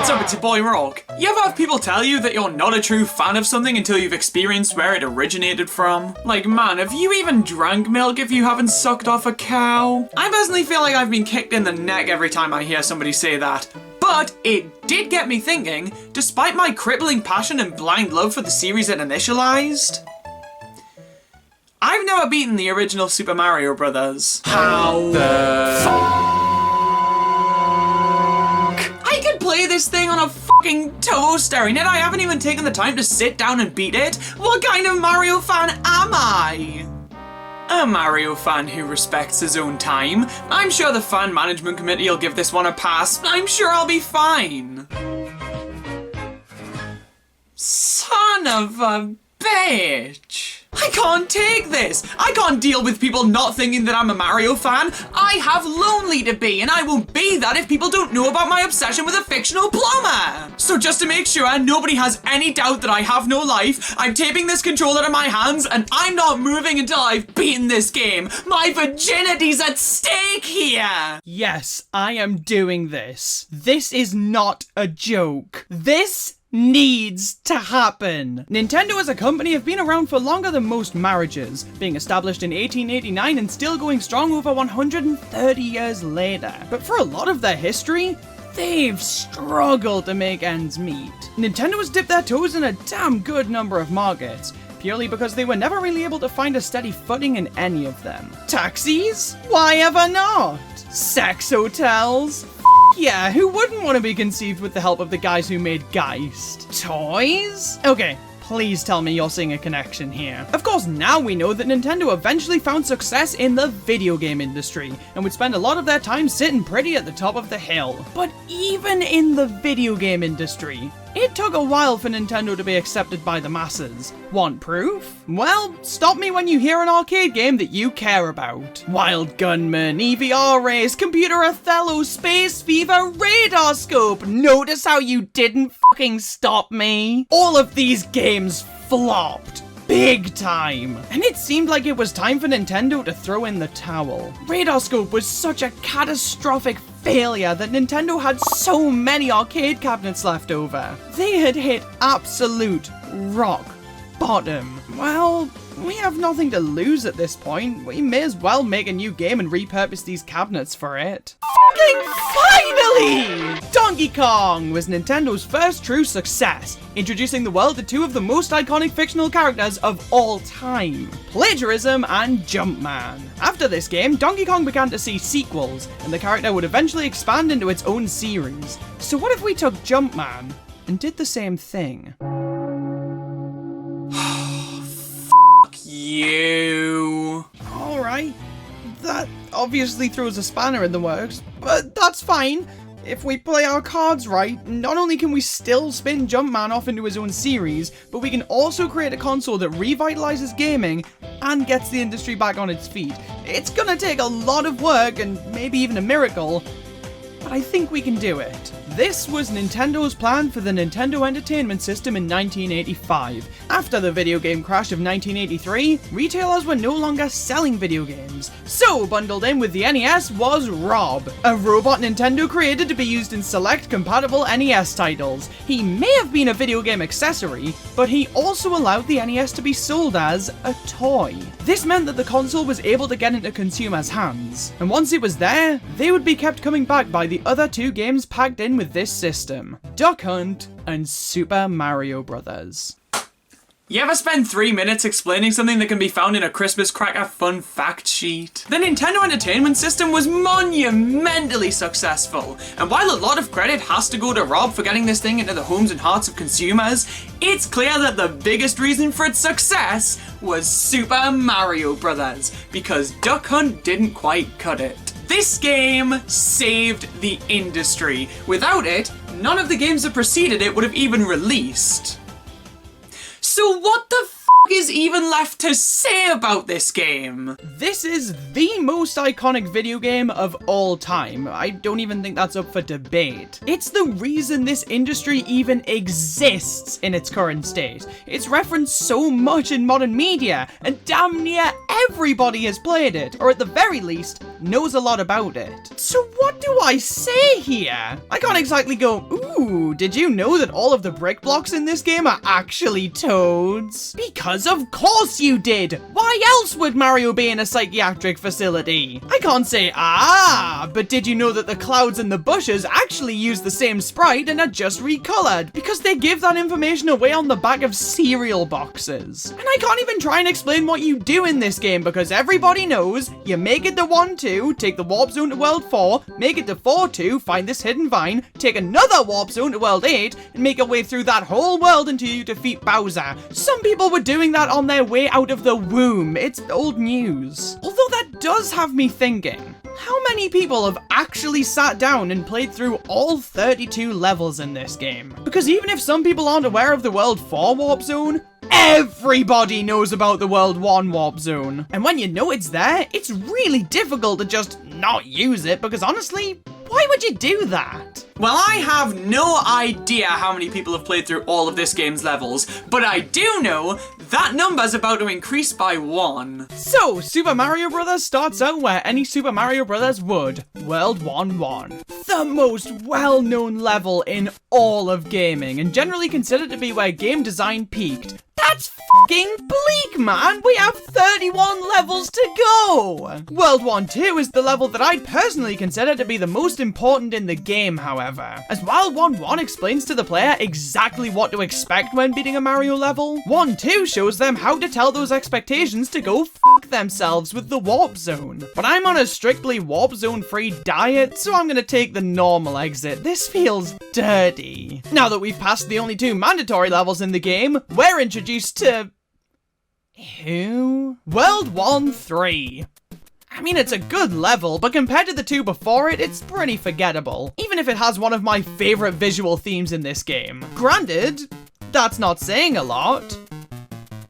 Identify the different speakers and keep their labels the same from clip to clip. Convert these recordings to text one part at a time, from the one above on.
Speaker 1: What's up, it's your boy Rawk. You ever have people tell you that you're not a true fan of something until you've experienced where it originated from? Like, man, have you even drank milk if you haven't sucked off a cow? I personally feel like I've been kicked in the neck every time I hear somebody say that. But it did get me thinking, despite my crippling passion and blind love for the series it initialized, I've never beaten the original Super Mario Bros. How the fuck? I could play this thing on a fucking toaster, and yet I haven't even taken the time to sit down and beat it? What kind of Mario fan am I? A Mario fan who respects his own time. I'm sure the fan management committee will give this one a pass. I'm sure I'll be fine. Son of a bitch. I can't take this! I can't deal with people not thinking that I'm a Mario fan. I have lonely to be, and I won't be that if people don't know about my obsession with a fictional plumber! So just to make sure nobody has any doubt that I have no life, I'm taping this controller to my hands, and I'm not moving until I've beaten this game. My virginity's at stake here!
Speaker 2: Yes, I am doing this. This is not a joke. This needs to happen. Nintendo as a company have been around for longer than most marriages, being established in 1889 and still going strong over 130 years later. But for a lot of their history, they've struggled to make ends meet. Nintendo has dipped their toes in a damn good number of markets, purely because they were never really able to find a steady footing in any of them. Taxis? Why ever not? Sex hotels? Yeah, who wouldn't want to be conceived with the help of the guys who made Geist? Toys? Okay, please tell me you're seeing a connection here. Of course, now we know that Nintendo eventually found success in the video game industry, and would spend a lot of their time sitting pretty at the top of the hill. But even in the video game industry, it took a while for Nintendo to be accepted by the masses. Want proof? Well, stop me when you hear an arcade game that you care about. Wild Gunman, EVR Race, Computer Othello, Space Fever, Radar Scope. Notice how you didn't fucking stop me? All of these games flopped. Big time. And it seemed like it was time for Nintendo to throw in the towel. Radar Scope was such a catastrophic failure that Nintendo had so many arcade cabinets left over. They had hit absolute rock bottom. Well, we have nothing to lose at this point. We may as well make a new game and repurpose these cabinets for it. Fucking finally! Donkey Kong was Nintendo's first true success, introducing the world to two of the most iconic fictional characters of all time, plagiarism and Jumpman. After this game, Donkey Kong began to see sequels, and the character would eventually expand into its own series. So what if we took Jumpman and did the same thing?
Speaker 1: You.
Speaker 2: Alright, that obviously throws a spanner in the works, but that's fine. If we play our cards right, not only can we still spin Jumpman off into his own series, but we can also create a console that revitalizes gaming and gets the industry back on its feet. It's gonna take a lot of work and maybe even a miracle, but I think we can do it. This was Nintendo's plan for the Nintendo Entertainment System in 1985. After the video game crash of 1983, retailers were no longer selling video games. So bundled in with the NES was Rob, a robot Nintendo created to be used in select compatible NES titles. He may have been a video game accessory, but he also allowed the NES to be sold as a toy. This meant that the console was able to get into consumers' hands, and once it was there, they would be kept coming back by the other two games packed in with this system: Duck Hunt and Super Mario Bros.
Speaker 1: You ever spend 3 minutes explaining something that can be found in a Christmas cracker fun fact sheet? The Nintendo Entertainment System was monumentally successful, and while a lot of credit has to go to Rob for getting this thing into the homes and hearts of consumers, it's clear that the biggest reason for its success was Super Mario Bros. Because Duck Hunt didn't quite cut it. This game saved the industry. Without it, none of the games that preceded it would have even released. So what the f is even left to say about this game?
Speaker 2: This is the most iconic video game of all time. I don't even think that's up for debate. It's the reason this industry even exists in its current state. It's referenced so much in modern media, and damn near everybody has played it, or at the very least, knows a lot about it. So what do I say here? I can't exactly go, ooh, did you know that all of the brick blocks in this game are actually toads? Because of course you did! Why else would Mario be in a psychiatric facility? I can't say, but did you know that the clouds and the bushes actually use the same sprite and are just recolored? Because they give that information away on the back of cereal boxes. And I can't even try and explain what you do in this game because everybody knows you make it to 1-2, take the warp zone to world 4, make it to 4-2, find this hidden vine, take another warp zone to world 8, and make your way through that whole world until you defeat Bowser. Some people were doing that on their way out of the womb. It's old news. Although that does have me thinking, how many people have actually sat down and played through all 32 levels in this game? Because even if some people aren't aware of the World 4 Warp Zone, everybody knows about the World 1 Warp Zone. And when you know it's there, it's really difficult to just not use it because honestly, why would you do that?
Speaker 1: Well, I have no idea how many people have played through all of this game's levels, but I do know that number's about to increase by 1.
Speaker 2: So, Super Mario Bros. Starts out where any Super Mario Bros. Would. World 1-1. The most well-known level in all of gaming, and generally considered to be where game design peaked. That's fucking bleak, man! We have 31 levels to go! World 1-2 is the level that I'd personally consider to be the most important in the game, however. As while 1-1 explains to the player exactly what to expect when beating a Mario level, 1-2 shows them how to tell those expectations to go fuck themselves with the Warp Zone. But I'm on a strictly Warp Zone-free diet, so I'm gonna take the normal exit. This feels dirty. Now that we've passed the only 2 mandatory levels in the game, we're introduced to... who? World 1-3. I mean, it's a good level, but compared to the 2 before it, it's pretty forgettable. Even if it has one of my favorite visual themes in this game. Granted, that's not saying a lot.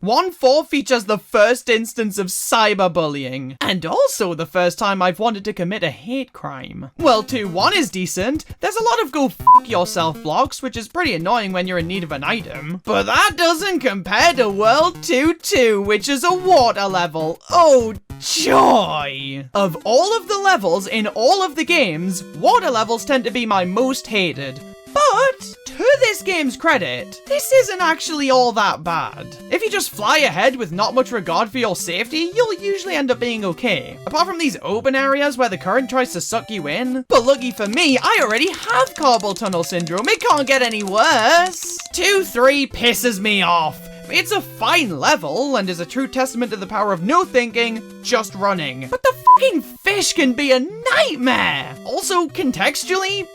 Speaker 2: 1-4 features the first instance of cyberbullying, and also the first time I've wanted to commit a hate crime. Well, 2-1 is decent. There's a lot of go f*** yourself blocks, which is pretty annoying when you're in need of an item. But that doesn't compare to World 2-2, which is a water level. Oh, joy! Of all of the levels in all of the games, water levels tend to be my most hated. But, to this game's credit, this isn't actually all that bad. If you just fly ahead with not much regard for your safety, you'll usually end up being okay. Apart from these open areas where the current tries to suck you in. But lucky for me, I already have carpal tunnel syndrome. It can't get any worse. 2-3 pisses me off. It's a fine level, and is a true testament to the power of no thinking, just running. But the fucking fish can be a nightmare! Also, contextually,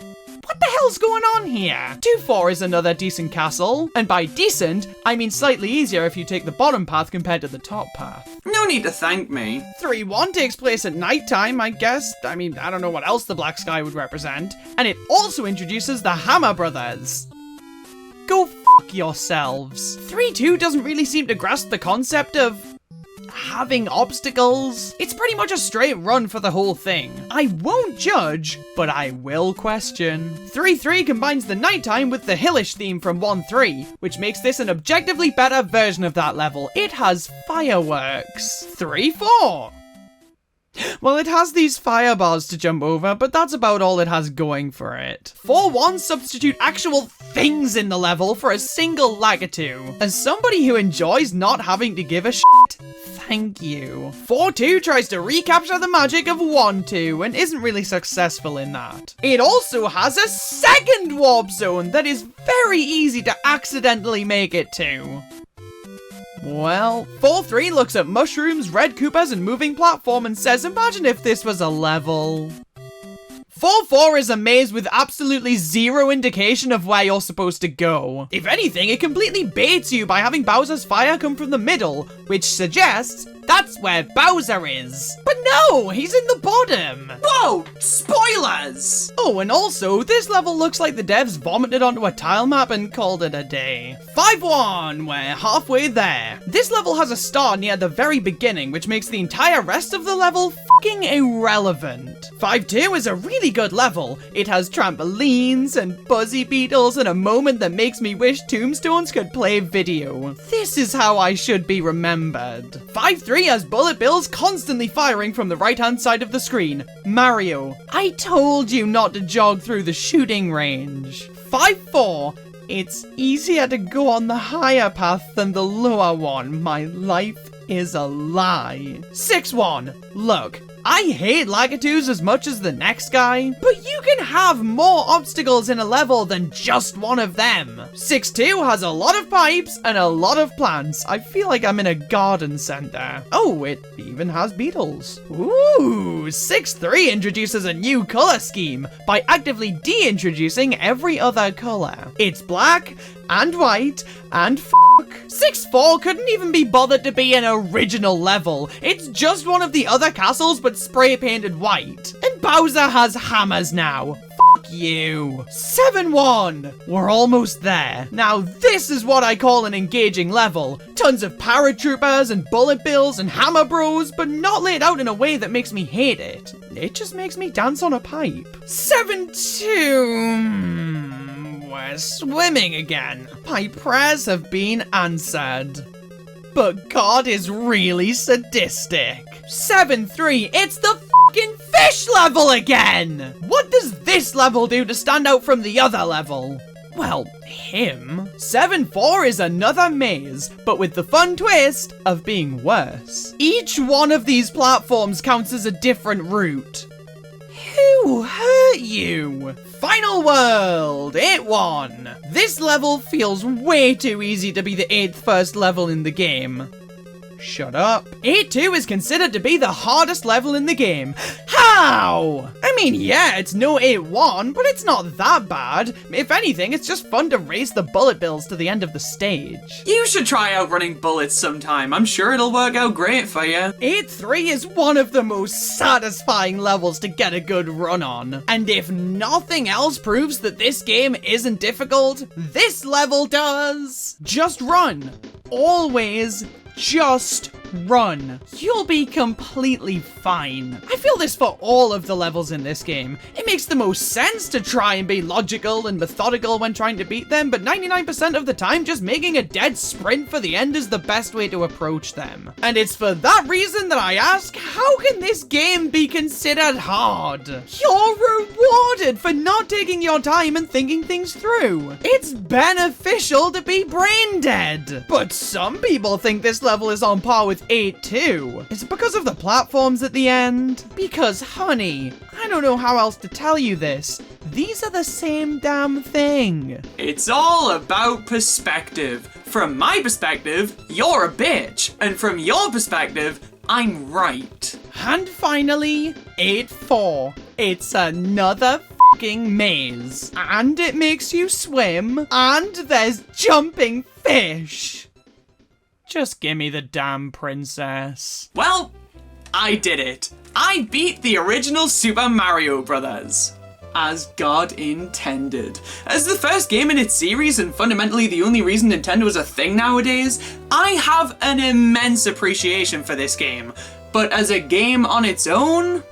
Speaker 2: what the hell's going on here? 2-4 is another decent castle, and by decent, I mean slightly easier if you take the bottom path compared to the top path.
Speaker 1: No need to thank me.
Speaker 2: 3-1 takes place at nighttime, I guess. I mean, I don't know what else the black sky would represent. And it also introduces the Hammer Brothers. Go fuck yourselves. 3-2 doesn't really seem to grasp the concept of having obstacles. It's pretty much a straight run for the whole thing. I won't judge, but I will question. 3-3 combines the nighttime with the hillish theme from 1-3, which makes this an objectively better version of that level. It has fireworks. 3-4. Well, it has these firebars to jump over, but that's about all it has going for it. 4-1 substitute actual things in the level for a single Lagartoo. As somebody who enjoys not having to give a shit, thank you. 4-2 tries to recapture the magic of 1-2 and isn't really successful in that. It also has a second warp zone that is very easy to accidentally make it to. Well, 4-3 looks at mushrooms, red Koopas, and moving platform and says, imagine if this was a level. 4-4 is a maze with absolutely zero indication of where you're supposed to go. If anything, it completely baits you by having Bowser's fire come from the middle, which suggests that's where Bowser is. But no, he's in the bottom.
Speaker 1: Whoa, spoilers!
Speaker 2: Oh, and also, this level looks like the devs vomited onto a tile map and called it a day. 5-1, we're halfway there. This level has a star near the very beginning, which makes the entire rest of the level fucking irrelevant. 5-2 is a really good level. It has trampolines and buzzy beetles and a moment that makes me wish tombstones could play video. This is how I should be remembered. 5-3 6-3 has bullet bills constantly firing from the right-hand side of the screen. Mario, I told you not to jog through the shooting range. 5-4. It's easier to go on the higher path than the lower one. My life is a lie. 6-1. Look, I hate Lagatus as much as the next guy, but you can have more obstacles in a level than just one of them. 6-2 has a lot of pipes and a lot of plants. I feel like I'm in a garden center. Oh, it even has beetles. Ooh, 6-3 introduces a new color scheme by actively de-introducing every other color. It's black and white and f***. 6-4 couldn't even be bothered to be an original level. It's just one of the other castles but spray painted white. And Bowser has hammers now. Fuck you. 7-1. We're almost there. Now this is what I call an engaging level. Tons of paratroopers and bullet bills and hammer bros, but not laid out in a way that makes me hate it. It just makes me dance on a pipe. 7-2. We're swimming again. My prayers have been answered. But God is really sadistic. 7-3, it's the fucking fish level again! What does this level do to stand out from the other level? Well, him. 7-4 is another maze, but with the fun twist of being worse. Each one of these platforms counts as a different route. Who hurt you? Final world, 8-1. This level feels way too easy to be the 8th first level in the game. Shut up. 8-2 is considered to be the hardest level in the game. How? I mean, yeah, it's no 8-1, but it's not that bad. If anything, it's just fun to race the bullet bills to the end of the stage.
Speaker 1: You should try out running bullets sometime. I'm sure it'll work out great for you.
Speaker 2: 8-3 is one of the most satisfying levels to get a good run on. And if nothing else proves that this game isn't difficult, this level does. Just run. Always just run. You'll be completely fine. I feel this for all of the levels in this game. It makes the most sense to try and be logical and methodical when trying to beat them, but 99% of the time, just making a dead sprint for the end is the best way to approach them. And it's for that reason that I ask, how can this game be considered hard? You're rewarded for not taking your time and thinking things through. It's beneficial to be brain dead. But some people think this level is on par with 8-2. Is it because of the platforms at the end? Because, honey, I don't know how else to tell you this. These are the same damn thing.
Speaker 1: It's all about perspective. From my perspective, you're a bitch. And from your perspective, I'm right.
Speaker 2: And finally, 8-4. It's another fucking maze. And it makes you swim. And there's jumping fish. Just gimme the damn princess.
Speaker 1: Well, I did it. I beat the original Super Mario Brothers. As God intended. As the first game in its series and fundamentally the only reason Nintendo is a thing nowadays, I have an immense appreciation for this game. But as a game on its own,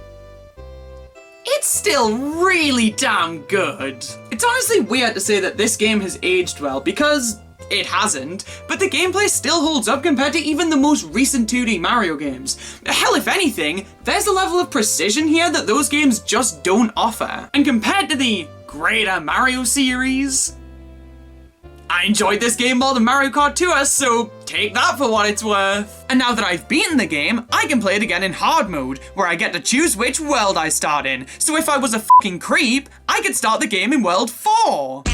Speaker 1: it's still really damn good. It's honestly weird to say that this game has aged well because it hasn't, but the gameplay still holds up compared to even the most recent 2D Mario games. Hell, if anything, there's a level of precision here that those games just don't offer. And compared to the greater Mario series, I enjoyed this game more than Mario Kart Tour, so take that for what it's worth. And now that I've beaten the game, I can play it again in hard mode, where I get to choose which world I start in. So if I was a fucking creep, I could start the game in World 4.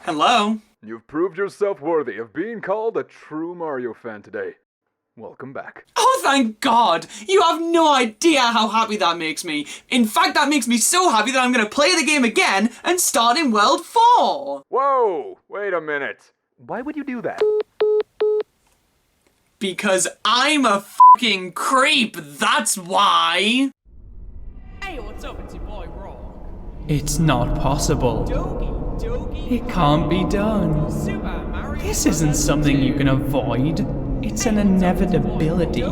Speaker 1: Hello?
Speaker 3: You've proved yourself worthy of being called a true Mario fan today. Welcome back.
Speaker 1: Oh, thank God! You have no idea how happy that makes me. In fact, that makes me so happy that I'm gonna play the game again and start in World 4!
Speaker 3: Whoa! Wait a minute. Why would you do that?
Speaker 1: Because I'm a fucking creep, that's why!
Speaker 2: Hey, what's up? It's your boy, Rawk. It's not possible. It can't be done. This isn't something you can avoid. It's an inevitability.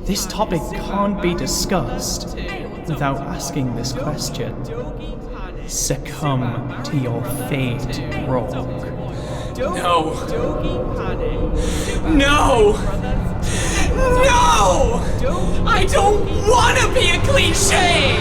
Speaker 2: This topic can't be discussed without asking this question. Succumb to your fate, Rawk.
Speaker 1: No.
Speaker 2: Doki Panic. Super
Speaker 1: No!
Speaker 2: Mario Brothers 2.
Speaker 1: No!
Speaker 2: Doki
Speaker 1: I don't want to be a cliche!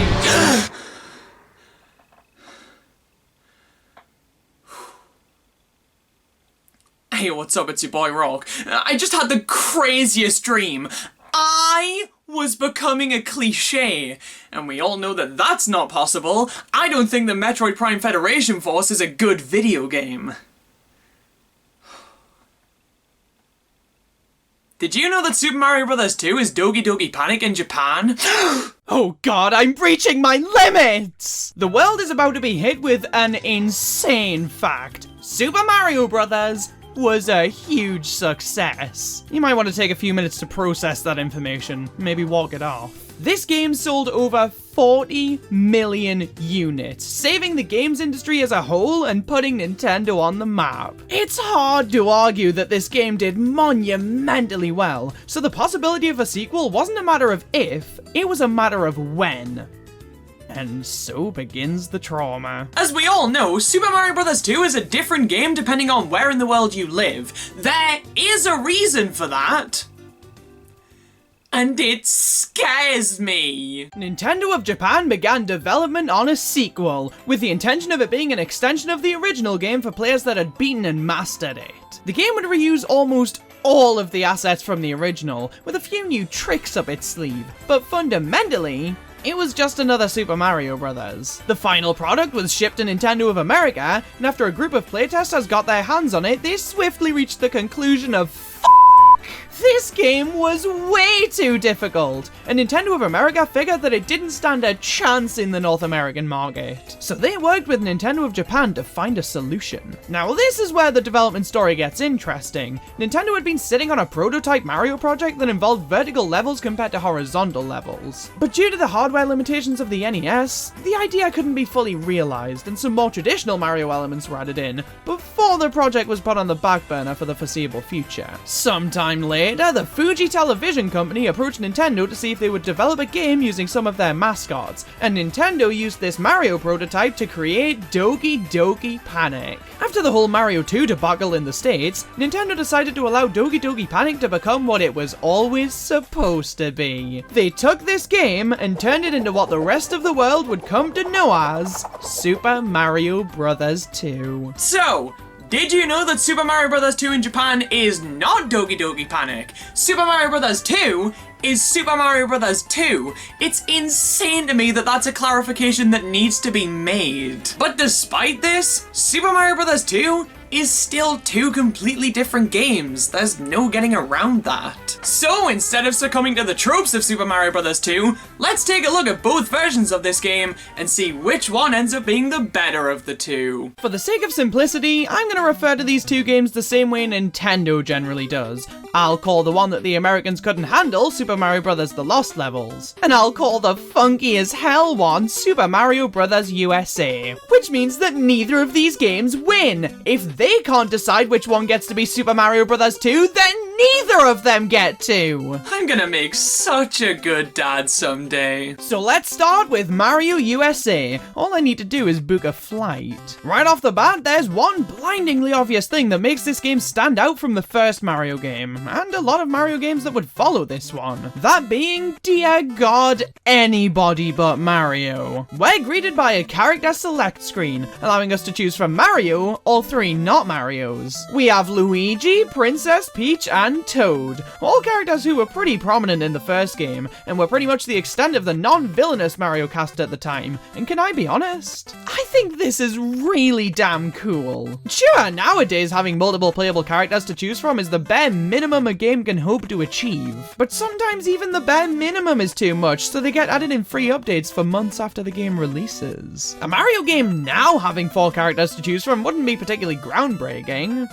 Speaker 1: Hey, what's up? It's your boy Rawk. I just had the craziest dream. I was becoming a cliche, and we all know that that's not possible. I don't think the Metroid Prime Federation Force is a good video game. Did you know that Super Mario Bros. 2 is Doki Doki Panic in Japan?
Speaker 2: Oh god, I'm reaching my limits! The world is about to be hit with an insane fact. Super Mario Bros. Was a huge success. You might want to take a few minutes to process that information, maybe walk it off. This game sold over 40 million units, saving the games industry as a whole and putting Nintendo on the map. It's hard to argue that this game did monumentally well, so the possibility of a sequel wasn't a matter of if, it was a matter of when. And so begins the trauma.
Speaker 1: As we all know, Super Mario Bros. 2 is a different game depending on where in the world you live. There is a reason for that. And it scares me.
Speaker 2: Nintendo of Japan began development on a sequel, with the intention of it being an extension of the original game for players that had beaten and mastered it. The game would reuse almost all of the assets from the original, with a few new tricks up its sleeve, but fundamentally, it was just another Super Mario Bros. The final product was shipped to Nintendo of America, and after a group of playtesters got their hands on it, they swiftly reached the conclusion of this game was way too difficult, and Nintendo of America figured that it didn't stand a chance in the North American market. So they worked with Nintendo of Japan to find a solution. Now this is where the development story gets interesting. Nintendo had been sitting on a prototype Mario project that involved vertical levels compared to horizontal levels. But due to the hardware limitations of the NES, the idea couldn't be fully realized, and some more traditional Mario elements were added in, before the project was put on the back burner for the foreseeable future. Sometime later, the Fuji Television Company approached Nintendo to see if they would develop a game using some of their mascots, and Nintendo used this Mario prototype to create Doki Doki Panic. After the whole Mario 2 debacle in the States, Nintendo decided to allow Doki Doki Panic to become what it was always supposed to be. They took this game and turned it into what the rest of the world would come to know as Super Mario Bros. 2.
Speaker 1: So, did you know that Super Mario Bros. 2 in Japan is not Doki Doki Panic? Super Mario Bros. 2 is Super Mario Bros. 2. It's insane to me that that's a clarification that needs to be made. But despite this, Super Mario Bros. 2 is still two completely different games. There's no getting around that. So instead of succumbing to the tropes of Super Mario Bros. 2, let's take a look at both versions of this game and see which one ends up being the better of the two.
Speaker 2: For the sake of simplicity, I'm going to refer to these two games the same way Nintendo generally does. I'll call the one that the Americans couldn't handle Super Mario Bros. The Lost Levels. And I'll call the funky as hell one Super Mario Bros. USA. Which means that neither of these games win. If they can't decide which one gets to be Super Mario Bros. 2, then neither of them get to.
Speaker 1: I'm gonna make such a good dad someday.
Speaker 2: So let's start with Mario USA. All I need to do is book a flight. Right off the bat, there's one blindingly obvious thing that makes this game stand out from the first Mario game, and a lot of Mario games that would follow this one. That being, dear God, anybody but Mario. We're greeted by a character select screen, allowing us to choose from Mario or three not Marios. We have Luigi, Princess Peach, and Toad, all characters who were pretty prominent in the first game, and were pretty much the extent of the non-villainous Mario cast at the time. And can I be honest? I think this is really damn cool. Sure, nowadays having multiple playable characters to choose from is the bare minimum a game can hope to achieve. But sometimes even the bare minimum is too much, so they get added in free updates for months after the game releases. A Mario game now having 4 characters to choose from wouldn't be particularly groundbreaking.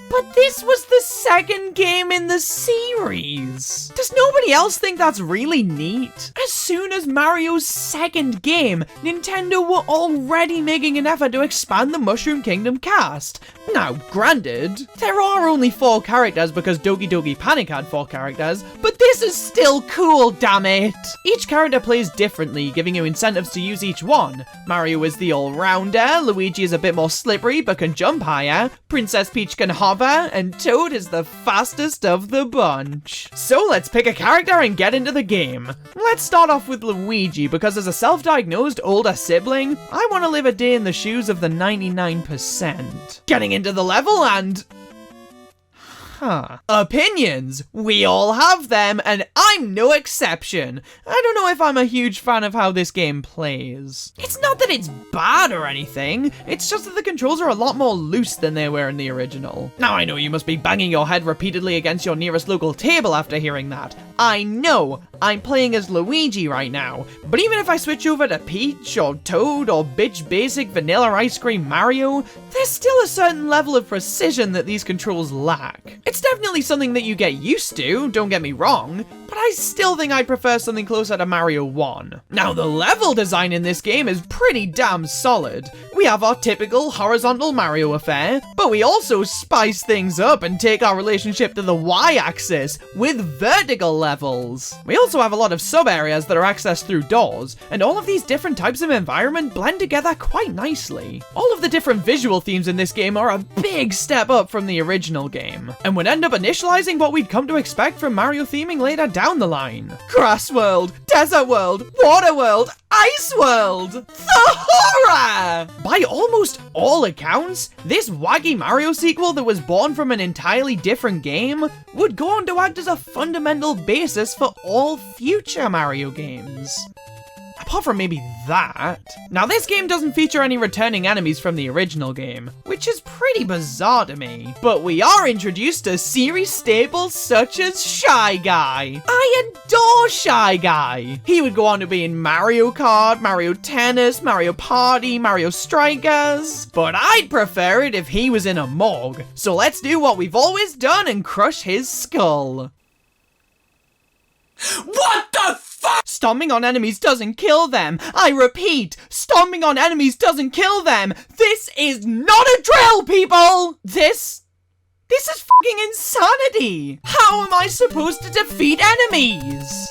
Speaker 2: But this was the second game in the series. Does nobody else think that's really neat? As soon as Mario's second game, Nintendo were already making an effort to expand the Mushroom Kingdom cast. Now, granted, there are only 4 characters because Doki Doki Panic had 4 characters, but this is still cool, damn it! Each character plays differently, giving you incentives to use each one. Mario is the all-rounder, Luigi is a bit more slippery but can jump higher, Princess Peach can hover, and Toad is the fastest of the bunch. So let's pick a character and get into the game. Let's start off with Luigi, because as a self-diagnosed older sibling, I want to live a day in the shoes of the 99%. Getting into the level and... Opinions! We all have them, and I'm no exception. I don't know if I'm a huge fan of how this game plays. It's not that it's bad or anything, it's just that the controls are a lot more loose than they were in the original. Now I know you must be banging your head repeatedly against your nearest local table after hearing that. I know, I'm playing as Luigi right now, but even if I switch over to Peach or Toad or bitch basic vanilla ice cream Mario, there's still a certain level of precision that these controls lack. It's definitely something that you get used to, don't get me wrong, but I still think I prefer something closer to Mario 1. Now the level design in this game is pretty damn solid. We have our typical horizontal Mario affair, but we also spice things up and take our relationship to the Y-axis with vertical levels. We also have a lot of sub-areas that are accessed through doors, and all of these different types of environment blend together quite nicely. All of the different visual themes in this game are a big step up from the original game, and would end up initializing what we'd come to expect from Mario theming later down the line. Grass World, Desert World, Water World, Ice World! The horror! By almost all accounts, this wacky Mario sequel that was born from an entirely different game would go on to act as a fundamental basis for all future Mario games. Apart from maybe that. Now this game doesn't feature any returning enemies from the original game, which is pretty bizarre to me. But we are introduced to series staples such as Shy Guy. I adore Shy Guy. He would go on to be in Mario Kart, Mario Tennis, Mario Party, Mario Strikers. But I'd prefer it if he was in a morgue. So let's do what we've always done and crush his skull.
Speaker 1: What the fuck?
Speaker 2: Stomping on enemies doesn't kill them. I repeat, stomping on enemies doesn't kill them. This is not a drill, people! This is fucking insanity. How am I supposed to defeat enemies?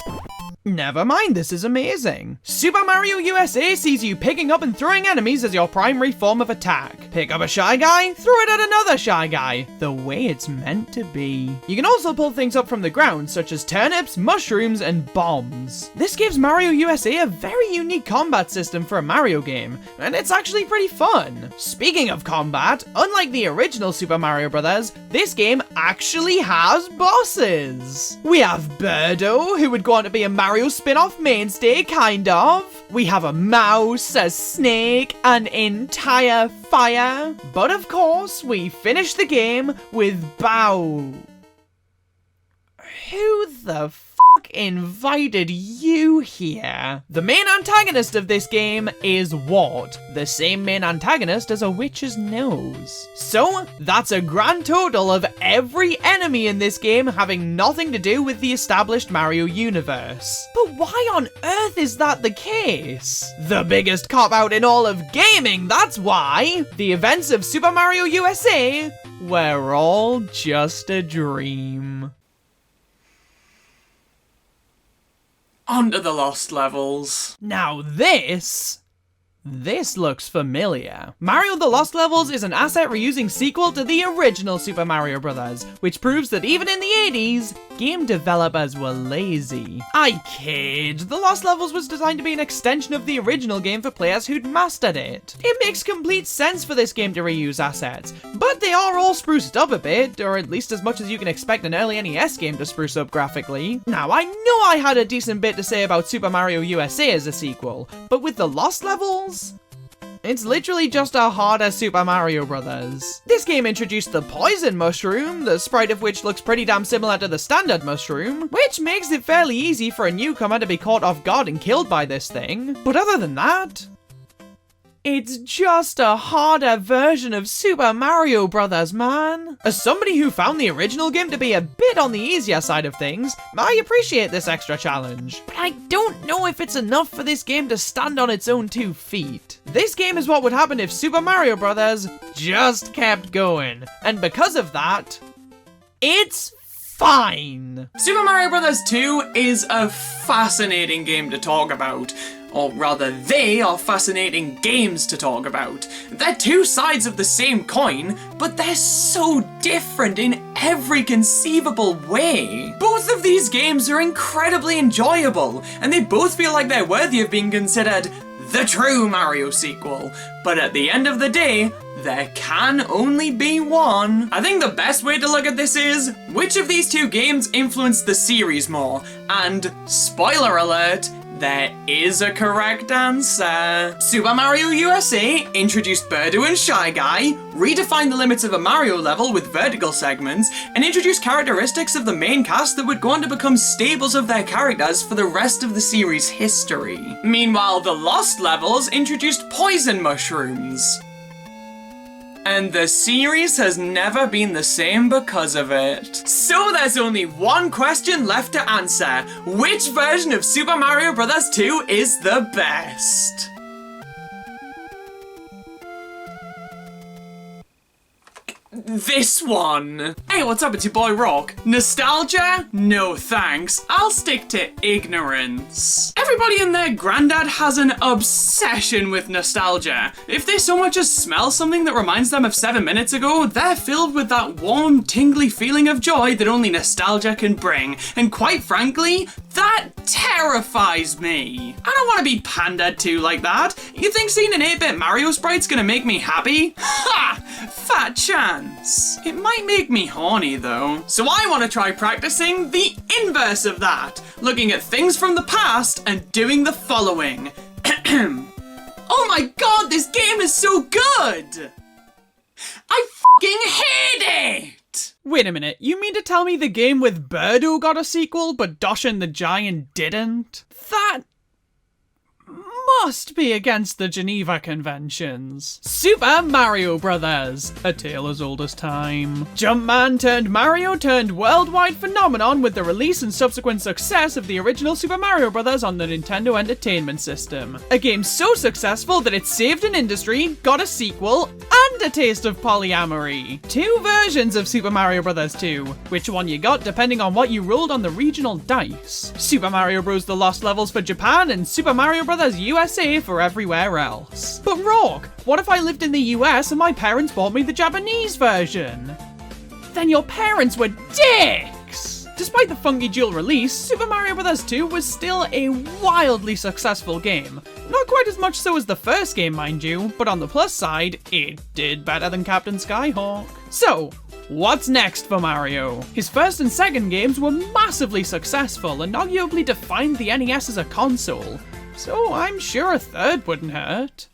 Speaker 2: Never mind, this is amazing. Super Mario USA sees you picking up and throwing enemies as your primary form of attack. Pick up a Shy Guy, throw it at another Shy Guy. The way it's meant to be. You can also pull things up from the ground, such as turnips, mushrooms, and bombs. This gives Mario USA a very unique combat system for a Mario game, and it's actually pretty fun. Speaking of combat, unlike the original Super Mario Bros., this game actually has bosses. We have Birdo, who would go on to be a Mario spin-off mainstay, kind of. We have a mouse, a snake, an entire fire. But of course, we finish the game with Bow. Who the fuck invited you here? The main antagonist of this game is Wart, the same main antagonist as a witch's nose. So, that's a grand total of every enemy in this game having nothing to do with the established Mario universe. But why on earth is that the case? The biggest cop-out in all of gaming, that's why! The events of Super Mario USA were all just a dream.
Speaker 1: Onto the lost levels.
Speaker 2: Now this looks familiar. Mario The Lost Levels is an asset reusing sequel to the original Super Mario Bros., which proves that even in the 80s, game developers were lazy. I kid, The Lost Levels was designed to be an extension of the original game for players who'd mastered it. It makes complete sense for this game to reuse assets, but they are all spruced up a bit, or at least as much as you can expect an early NES game to spruce up graphically. Now, I know I had a decent bit to say about Super Mario USA as a sequel, but with The Lost Levels, it's literally just a harder Super Mario Bros. This game introduced the Poison Mushroom, the sprite of which looks pretty damn similar to the standard mushroom, which makes it fairly easy for a newcomer to be caught off guard and killed by this thing. But other than that, It's just a harder version of Super Mario Bros., man. As somebody who found the original game to be a bit on the easier side of things, I appreciate this extra challenge. But I don't know if it's enough for this game to stand on its own 2 feet. This game is what would happen if Super Mario Bros. Just kept going. And because of that, it's fine.
Speaker 1: Super Mario Bros. 2 is a fascinating game to talk about. Or rather, they are fascinating games to talk about. They're 2 sides of the same coin, but they're so different in every conceivable way. Both of these games are incredibly enjoyable, and they both feel like they're worthy of being considered the true Mario sequel. But at the end of the day, there can only be one. I think the best way to look at this is, which of these 2 games influenced the series more? And, spoiler alert, there is a correct answer. Super Mario USA introduced Birdo and Shy Guy, redefined the limits of a Mario level with vertical segments, and introduced characteristics of the main cast that would go on to become staples of their characters for the rest of the series' history. Meanwhile, the Lost levels introduced poison mushrooms. And the series has never been the same because of it. So there's only one question left to answer. Which version of Super Mario Bros. 2 is the best? This one. Hey, what's up? It's your boy Rawk. Nostalgia? No thanks. I'll stick to ignorance. Everybody and their granddad has an obsession with nostalgia. If they so much as smell something that reminds them of 7 minutes ago, they're filled with that warm, tingly feeling of joy that only nostalgia can bring. And quite frankly, that terrifies me. I don't want to be pandered to like that. You think seeing an 8-bit Mario sprite's gonna make me happy? Ha! Fat chance. It might make me horny though. So I want to try practicing the inverse of that. Looking at things from the past and doing the following. Oh my god, this game is so good! I fucking hate it!
Speaker 2: Wait a minute, you mean to tell me the game with Birdo got a sequel, but Doshin the Giant didn't? That must be against the Geneva Conventions. Super Mario Brothers, a tale as old as time. Jumpman turned Mario turned worldwide phenomenon with the release and subsequent success of the original Super Mario Brothers on the Nintendo Entertainment System. A game so successful that it saved an industry, got a sequel, and a taste of polyamory. 2 versions of Super Mario Bros. 2. Which one you got depending on what you rolled on the regional dice. Super Mario Bros. The Lost Levels for Japan and Super Mario Bros. USA for everywhere else. But Rawk, what if I lived in the US and my parents bought me the Japanese version? Then your parents were dicks! Despite the funky dual release, Super Mario Bros. 2 was still a wildly successful game. Not quite as much so as the first game, mind you, but on the plus side, it did better than Captain Skyhawk. So, what's next for Mario? His first and second games were massively successful and arguably defined the NES as a console. So I'm sure a third wouldn't hurt.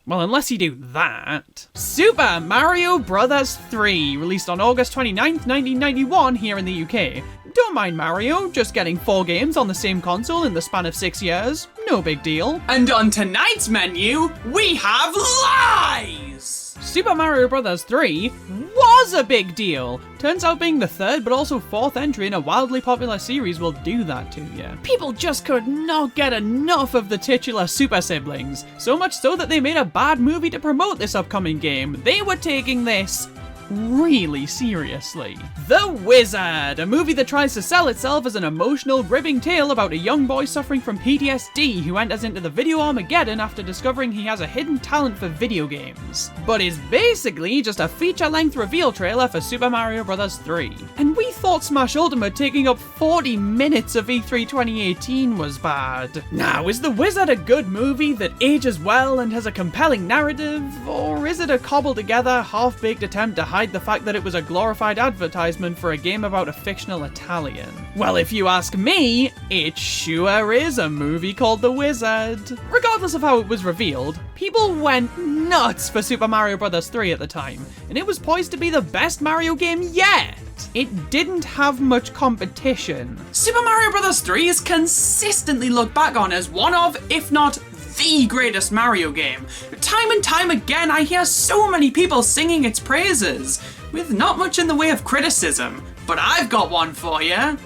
Speaker 2: Well, unless you do that. Super Mario Bros. 3, released on August 29th, 1991 here in the UK. Don't mind Mario, just getting 4 games on the same console in the span of 6 years. No big deal.
Speaker 1: And on tonight's menu, we have lies!
Speaker 2: Super Mario Bros. 3 was a big deal. Turns out being the 3rd but also 4th entry in a wildly popular series will do that to you. People just could not get enough of the titular Super Siblings, so much so that they made a bad movie to promote this upcoming game. They were taking this really seriously. The Wizard, a movie that tries to sell itself as an emotional, gripping tale about a young boy suffering from PTSD who enters into the video Armageddon after discovering he has a hidden talent for video games, but is basically just a feature-length reveal trailer for Super Mario Bros. 3. And we thought Smash Ultimate taking up 40 minutes of E3 2018 was bad. Now, is The Wizard a good movie that ages well and has a compelling narrative, or is it a cobbled-together, half-baked attempt to hide the fact that it was a glorified advertisement for a game about a fictional Italian? Well, if you ask me, it sure is a movie called The Wizard. Regardless of how it was revealed, people went nuts for Super Mario Bros. 3 at the time, and it was poised to be the best Mario game yet. It didn't have much competition.
Speaker 1: Super Mario Bros. 3 is consistently looked back on as one of, if not the greatest Mario game. Time and time again, I hear so many people singing its praises, with not much in the way of criticism. But I've got one for you.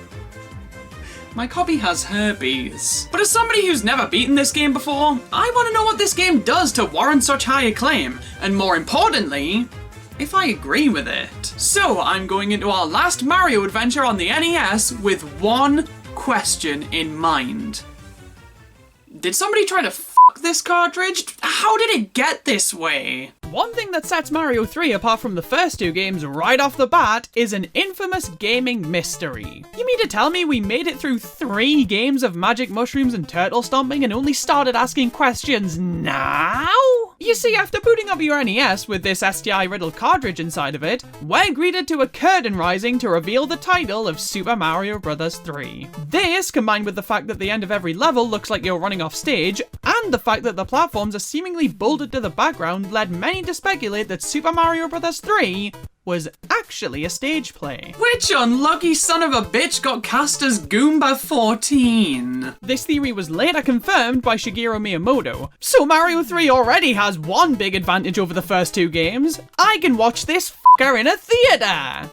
Speaker 1: My copy has herpes. But as somebody who's never beaten this game before, I want to know what this game does to warrant such high acclaim, and more importantly, if I agree with it. So I'm going into our last Mario adventure on the NES with one question in mind. Did somebody try to fuck this cartridge? How did it get this way?
Speaker 2: One thing that sets Mario 3 apart from the first two games right off the bat is an infamous gaming mystery. You mean to tell me we made it through 3 games of magic mushrooms and turtle stomping and only started asking questions now? You see, after booting up your NES with this STI-riddled cartridge inside of it, we're greeted to a curtain rising to reveal the title of Super Mario Bros. 3. This, combined with the fact that the end of every level looks like you're running off stage, and the fact that the platforms are seemingly bolted to the background, led many to speculate that Super Mario Bros. 3 was actually a stage play.
Speaker 1: Which unlucky son of a bitch got cast as Goomba 14?
Speaker 2: This theory was later confirmed by Shigeru Miyamoto, so Mario 3 already has one big advantage over the first 2 games. I can watch this fucker in a theater!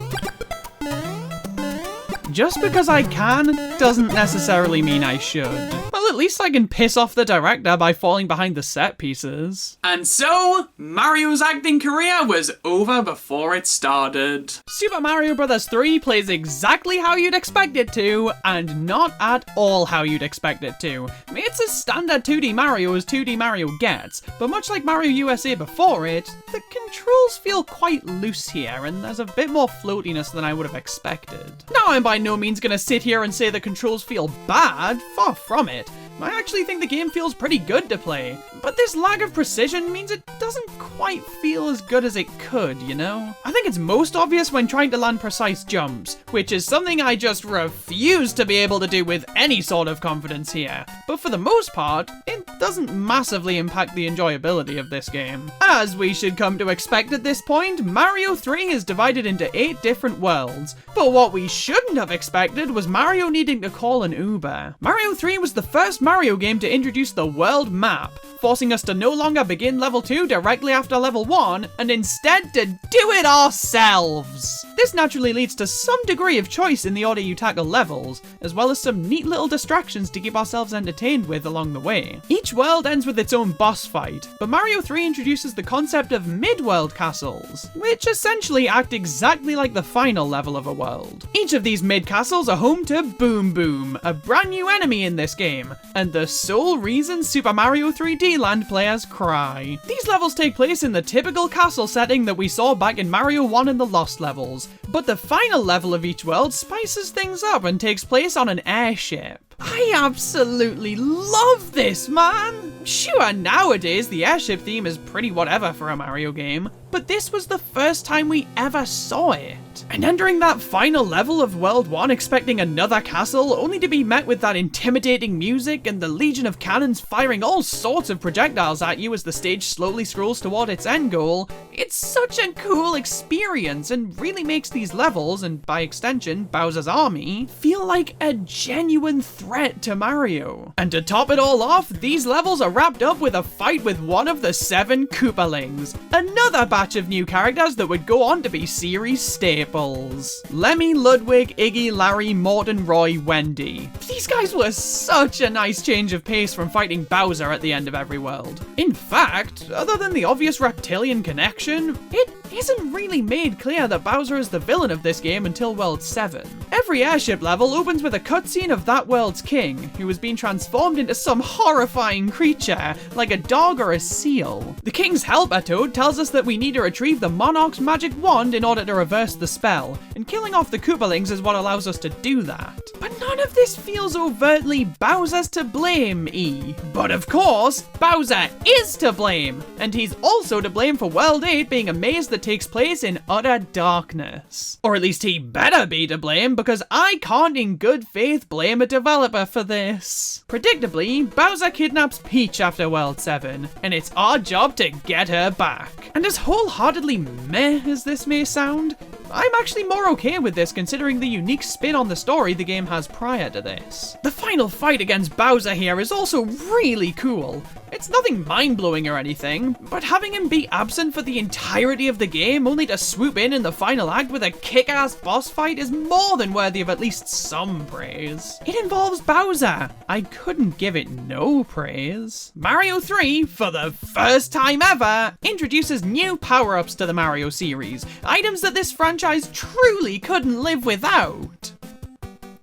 Speaker 2: Just because I can, doesn't necessarily mean I should. Well, at least I can piss off the director by falling behind the set pieces.
Speaker 1: And so, Mario's acting career was over before it started.
Speaker 2: Super Mario Bros. 3 plays exactly how you'd expect it to, and not at all how you'd expect it to. It's as standard 2D Mario as 2D Mario gets, but much like Mario USA before it, the controls feel quite loose here, and there's a bit more floatiness than I would have expected. Now, I'm by no means gonna sit here and say the controls feel bad, far from it. I actually think the game feels pretty good to play, but this lack of precision means it doesn't quite feel as good as it could, you know? I think it's most obvious when trying to land precise jumps, which is something I just refuse to be able to do with any sort of confidence here. But for the most part, it doesn't massively impact the enjoyability of this game. As we should come to expect at this point, Mario 3 is divided into 8 different worlds. But what we shouldn't have expected was Mario needing to call an Uber. Mario 3 was the first Mario game to introduce the world map, forcing us to no longer begin level 2 directly after level 1, and instead to do it ourselves. This naturally leads to some degree of choice in the order you tackle levels, as well as some neat little distractions to keep ourselves entertained with along the way. Each world ends with its own boss fight, but Mario 3 introduces the concept of mid-world castles, which essentially act exactly like the final level of a world. Each of these mid-castles are home to Boom Boom, a brand new enemy in this game, and the sole reason Super Mario 3D Land players cry. These levels take place in the typical castle setting that we saw back in Mario 1 and the Lost levels, but the final level of each world spices things up and takes place on an airship. I absolutely love this, man! Sure, nowadays the airship theme is pretty whatever for a Mario game, but this was the first time we ever saw it. And entering that final level of World 1 expecting another castle, only to be met with that intimidating music and the legion of cannons firing all sorts of projectiles at you as the stage slowly scrolls toward its end goal, it's such a cool experience and really makes these levels, and by extension Bowser's army, feel like a genuine threat to Mario. And to top it all off, these levels are wrapped up with a fight with one of the 7 Koopalings, another batch of new characters that would go on to be series staples. Lemmy, Ludwig, Iggy, Larry, Morton, Roy, Wendy. These guys were such a nice change of pace from fighting Bowser at the end of every world. In fact, other than the obvious reptilian connection, it isn't really made clear that Bowser is the villain of this game until World 7. Every airship level opens with a cutscene of that world's king, who has been transformed into some horrifying creature, like a dog or a seal. The king's helper Toad tells us that we need to retrieve the monarch's magic wand in order to reverse the spell, and killing off the Koopalings is what allows us to do that. But none of this feels overtly Bowser's to blame-y. But of course, Bowser is to blame, and he's also to blame for World 8 being a maze that takes place in utter darkness. Or at least he better be to blame, because I can't in good faith blame a developer for this. Predictably, Bowser kidnaps Peach after World 7, and it's our job to get her back. And as wholeheartedly meh as this may sound, I'm actually more okay with this considering the unique spin on the story the game has prior to this. The final fight against Bowser here is also really cool. It's It's nothing mind-blowing or anything, but having him be absent for the entirety of the game only to swoop in the final act with a kick-ass boss fight is more than worthy of at least some praise. It involves Bowser. I couldn't give it no praise. Mario 3, for the first time ever, introduces new power-ups to the Mario series, items that this franchise truly couldn't live without.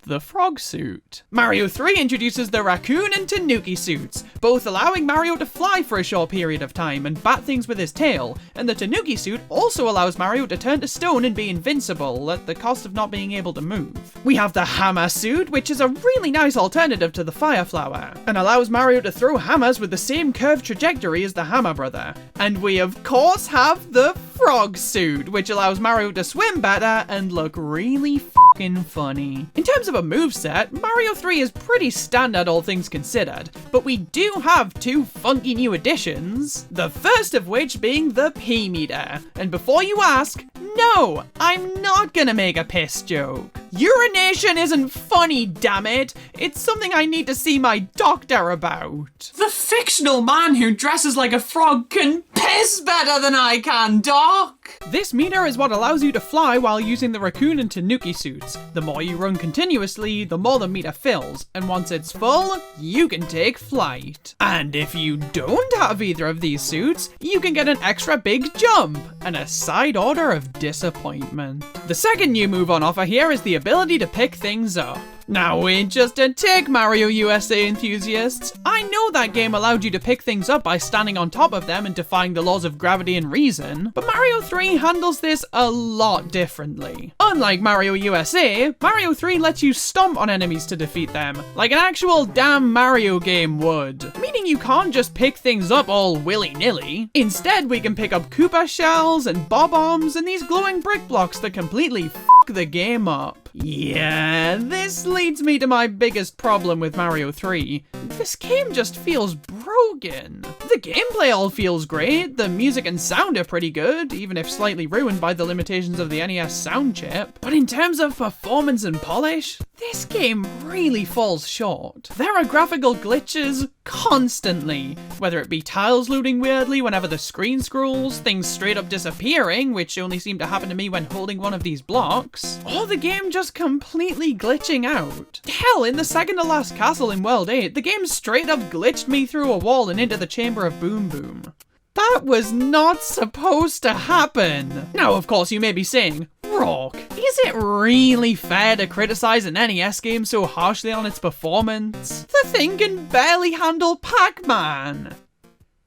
Speaker 2: The frog suit. Mario 3 introduces the raccoon and tanuki suits, both allowing Mario to fly for a short period of time and bat things with his tail, and the tanuki suit also allows Mario to turn to stone and be invincible, at the cost of not being able to move. We have the hammer suit, which is a really nice alternative to the fire flower, and allows Mario to throw hammers with the same curved trajectory as the Hammer Brother. And we of course have the frog suit, which allows Mario to swim better and look really fucking funny. In terms of a moveset, Mario 3 is pretty standard all things considered, but we do have two funky new additions, the first of which being the P-meter. And before you ask, no, I'm not gonna make a piss joke. Urination isn't funny, damn it. It's something I need to see my doctor about.
Speaker 1: The fictional man who dresses like a frog can piss better than I can, Doc!
Speaker 2: This meter is what allows you to fly while using the raccoon and tanuki suits. The more you run continuously, the more the meter fills, and once it's full, you can take flight. And if you don't have either of these suits, you can get an extra big jump, and a side order of disappointment. The second new move on offer here is the ability to pick things up. Now, ain't just a tick, Mario USA enthusiasts. I know that game allowed you to pick things up by standing on top of them and defying the laws of gravity and reason, but Mario 3 handles this a lot differently. Unlike Mario USA, Mario 3 lets you stomp on enemies to defeat them, like an actual damn Mario game would. Meaning you can't just pick things up all willy-nilly. Instead, we can pick up Koopa shells and bob-ombs and these glowing brick blocks that completely f*** the game up. Yeah, this leads me to my biggest problem with Mario 3. This game just feels broken. The gameplay all feels great, the music and sound are pretty good, even if slightly ruined by the limitations of the NES sound chip. But in terms of performance and polish, this game really falls short. There are graphical glitches constantly, whether it be tiles loading weirdly whenever the screen scrolls, things straight up disappearing, which only seem to happen to me when holding one of these blocks, or the game just completely glitching out. Hell, in the second to last castle in World 8, the game straight up glitched me through a wall and into the Chamber of Boom Boom. That was not supposed to happen. Now, of course, you may be saying, Rawk, is it really fair to criticize an NES game so harshly on its performance? The thing can barely handle Pac-Man.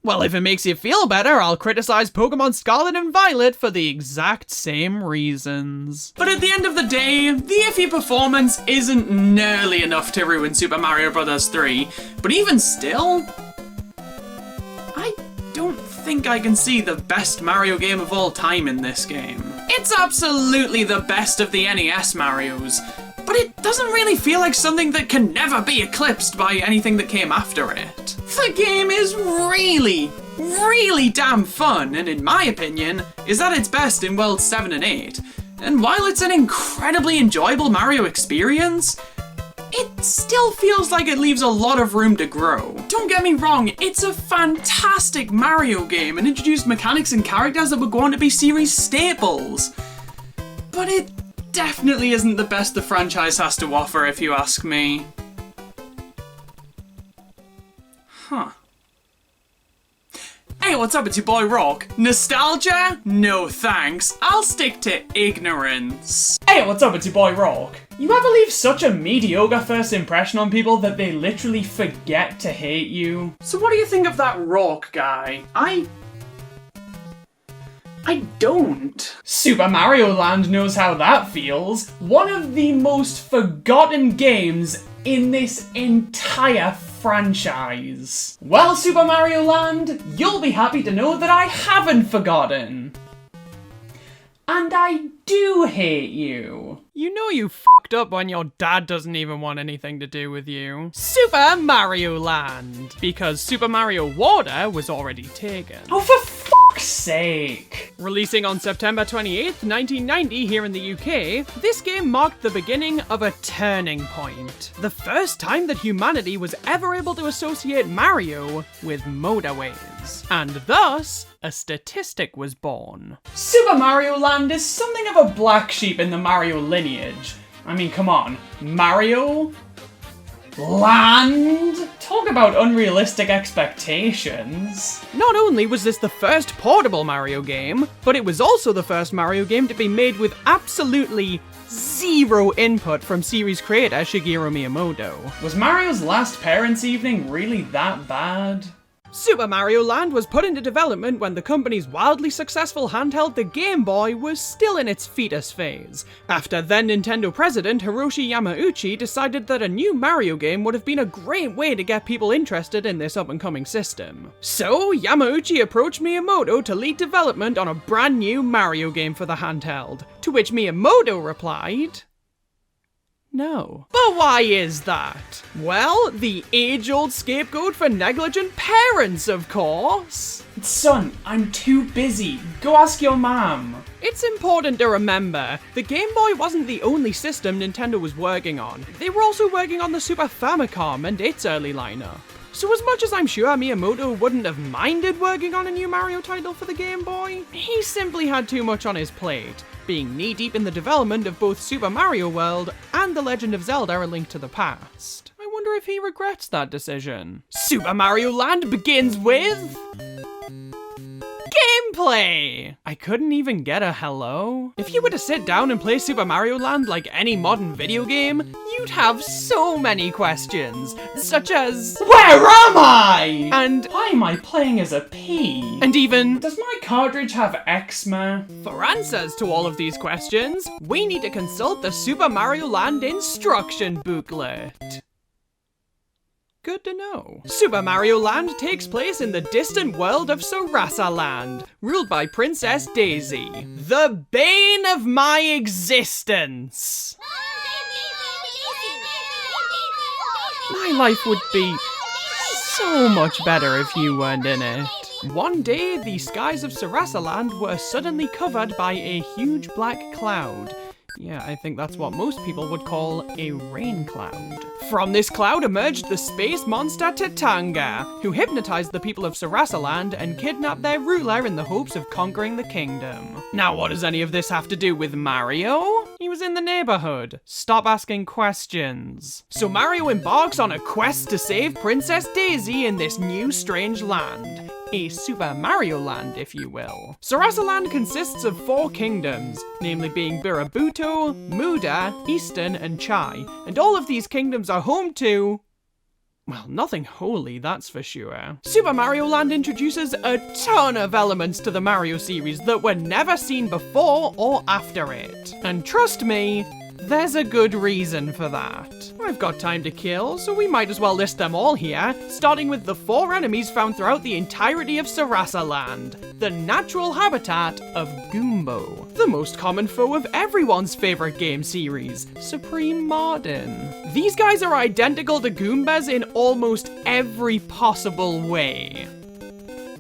Speaker 2: Well, if it makes you feel better, I'll criticize Pokemon Scarlet and Violet for the exact same reasons.
Speaker 1: But at the end of the day, the iffy performance isn't nearly enough to ruin Super Mario Bros. 3. But even still, I don't think I can see the best Mario game of all time in this game. It's absolutely the best of the NES Marios, but it doesn't really feel like something that can never be eclipsed by anything that came after it. The game is really damn fun, and in my opinion, is at its best in Worlds 7 and 8. And while it's an incredibly enjoyable Mario experience, it still feels like it leaves a lot of room to grow. Don't get me wrong, it's a fantastic Mario game and introduced mechanics and characters that were going to be series staples. But it definitely isn't the best the franchise has to offer, if you ask me. Huh. Hey, what's up? It's your boy Rawk. Nostalgia? No thanks. I'll stick to ignorance. Hey, what's up? It's your boy Rawk. You ever leave such a mediocre first impression on people that they literally forget to hate you? So what do you think of that Rawk guy? I don't. Super Mario Land knows how that feels. One of the most forgotten games in this entire franchise. Well, Super Mario Land, you'll be happy to know that I haven't forgotten. And I do hate you.
Speaker 2: You know you f***ed up when your dad doesn't even want anything to do with you. Super Mario Land! Because Super Mario Water was already taken.
Speaker 1: Oh, for fuck's fuck's sake.
Speaker 2: Releasing on September 28th, 1990 here in the UK, this game marked the beginning of a turning point. The first time that humanity was ever able to associate Mario with motorways. And thus, a statistic was born.
Speaker 1: Super Mario Land is something of a black sheep in the Mario lineage. I mean, come on. Mario? Land? Talk about unrealistic expectations.
Speaker 2: Not only was this the first portable Mario game, but it was also the first Mario game to be made with absolutely zero input from series creator Shigeru Miyamoto.
Speaker 1: Was Mario's Last Parents' Evening really that bad?
Speaker 2: Super Mario Land was put into development when the company's wildly successful handheld, the Game Boy, was still in its fetus phase, after then Nintendo president Hiroshi Yamauchi decided that a new Mario game would have been a great way to get people interested in this up-and-coming system. So, Yamauchi approached Miyamoto to lead development on a brand new Mario game for the handheld, to which Miyamoto replied, no. But why is that? Well, the age-old scapegoat for negligent parents, of course.
Speaker 1: Son, I'm too busy. Go ask your mom.
Speaker 2: It's important to remember, the Game Boy wasn't the only system Nintendo was working on. They were also working on the Super Famicom and its early lineup. So as much as I'm sure Miyamoto wouldn't have minded working on a new Mario title for the Game Boy, he simply had too much on his plate, being knee-deep in the development of both Super Mario World and The Legend of Zelda: A Link to the Past. I wonder if he regrets that decision. Super Mario Land begins with gameplay! I couldn't even get a hello. If you were to sit down and play Super Mario Land like any modern video game, you'd have so many questions, such as,
Speaker 1: where am I?
Speaker 2: And
Speaker 1: why am I playing as a P?
Speaker 2: And even,
Speaker 1: does my cartridge have eczema?
Speaker 2: For answers to all of these questions, we need to consult the Super Mario Land instruction booklet. Good to know. Super Mario Land takes place in the distant world of Sarasa Land, ruled by Princess Daisy, the bane of my existence. My life would be so much better if you weren't in it. One day, the skies of Sarasa Land were suddenly covered by a huge black cloud. Yeah, I think that's what most people would call a rain cloud. From this cloud emerged the space monster Tatanga, who hypnotized the people of Sarasa Land and kidnapped their ruler in the hopes of conquering the kingdom. Now, what does any of this have to do with Mario? He was in the neighborhood. Stop asking questions. So Mario embarks on a quest to save Princess Daisy in this new strange land. A Super Mario Land, if you will. Sarasa Land consists of 4 kingdoms, namely being Birabuto, Muda, Eastern, and Chai, and all of these kingdoms are home to, well, nothing holy, that's for sure. Super Mario Land introduces a ton of elements to the Mario series that were never seen before or after it. And trust me, there's a good reason for that. I've got time to kill, so we might as well list them all here, starting with the 4 enemies found throughout the entirety of Sarasa Land, the natural habitat of Goombo, the most common foe of everyone's favorite game series, Supreme Martin. These guys are identical to Goombas in almost every possible way.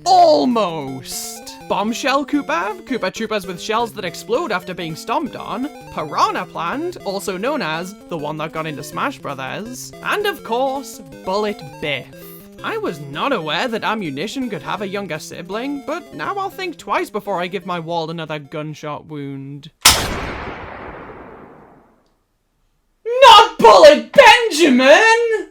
Speaker 2: Almost! Bombshell Koopa, Koopa Troopas with shells that explode after being stomped on, Piranha Plant, also known as the one that got into Smash Brothers, and of course, Bullet Biff. I was not aware that ammunition could have a younger sibling, but now I'll think twice before I give my wall another gunshot wound.
Speaker 1: Not Bullet Benjamin!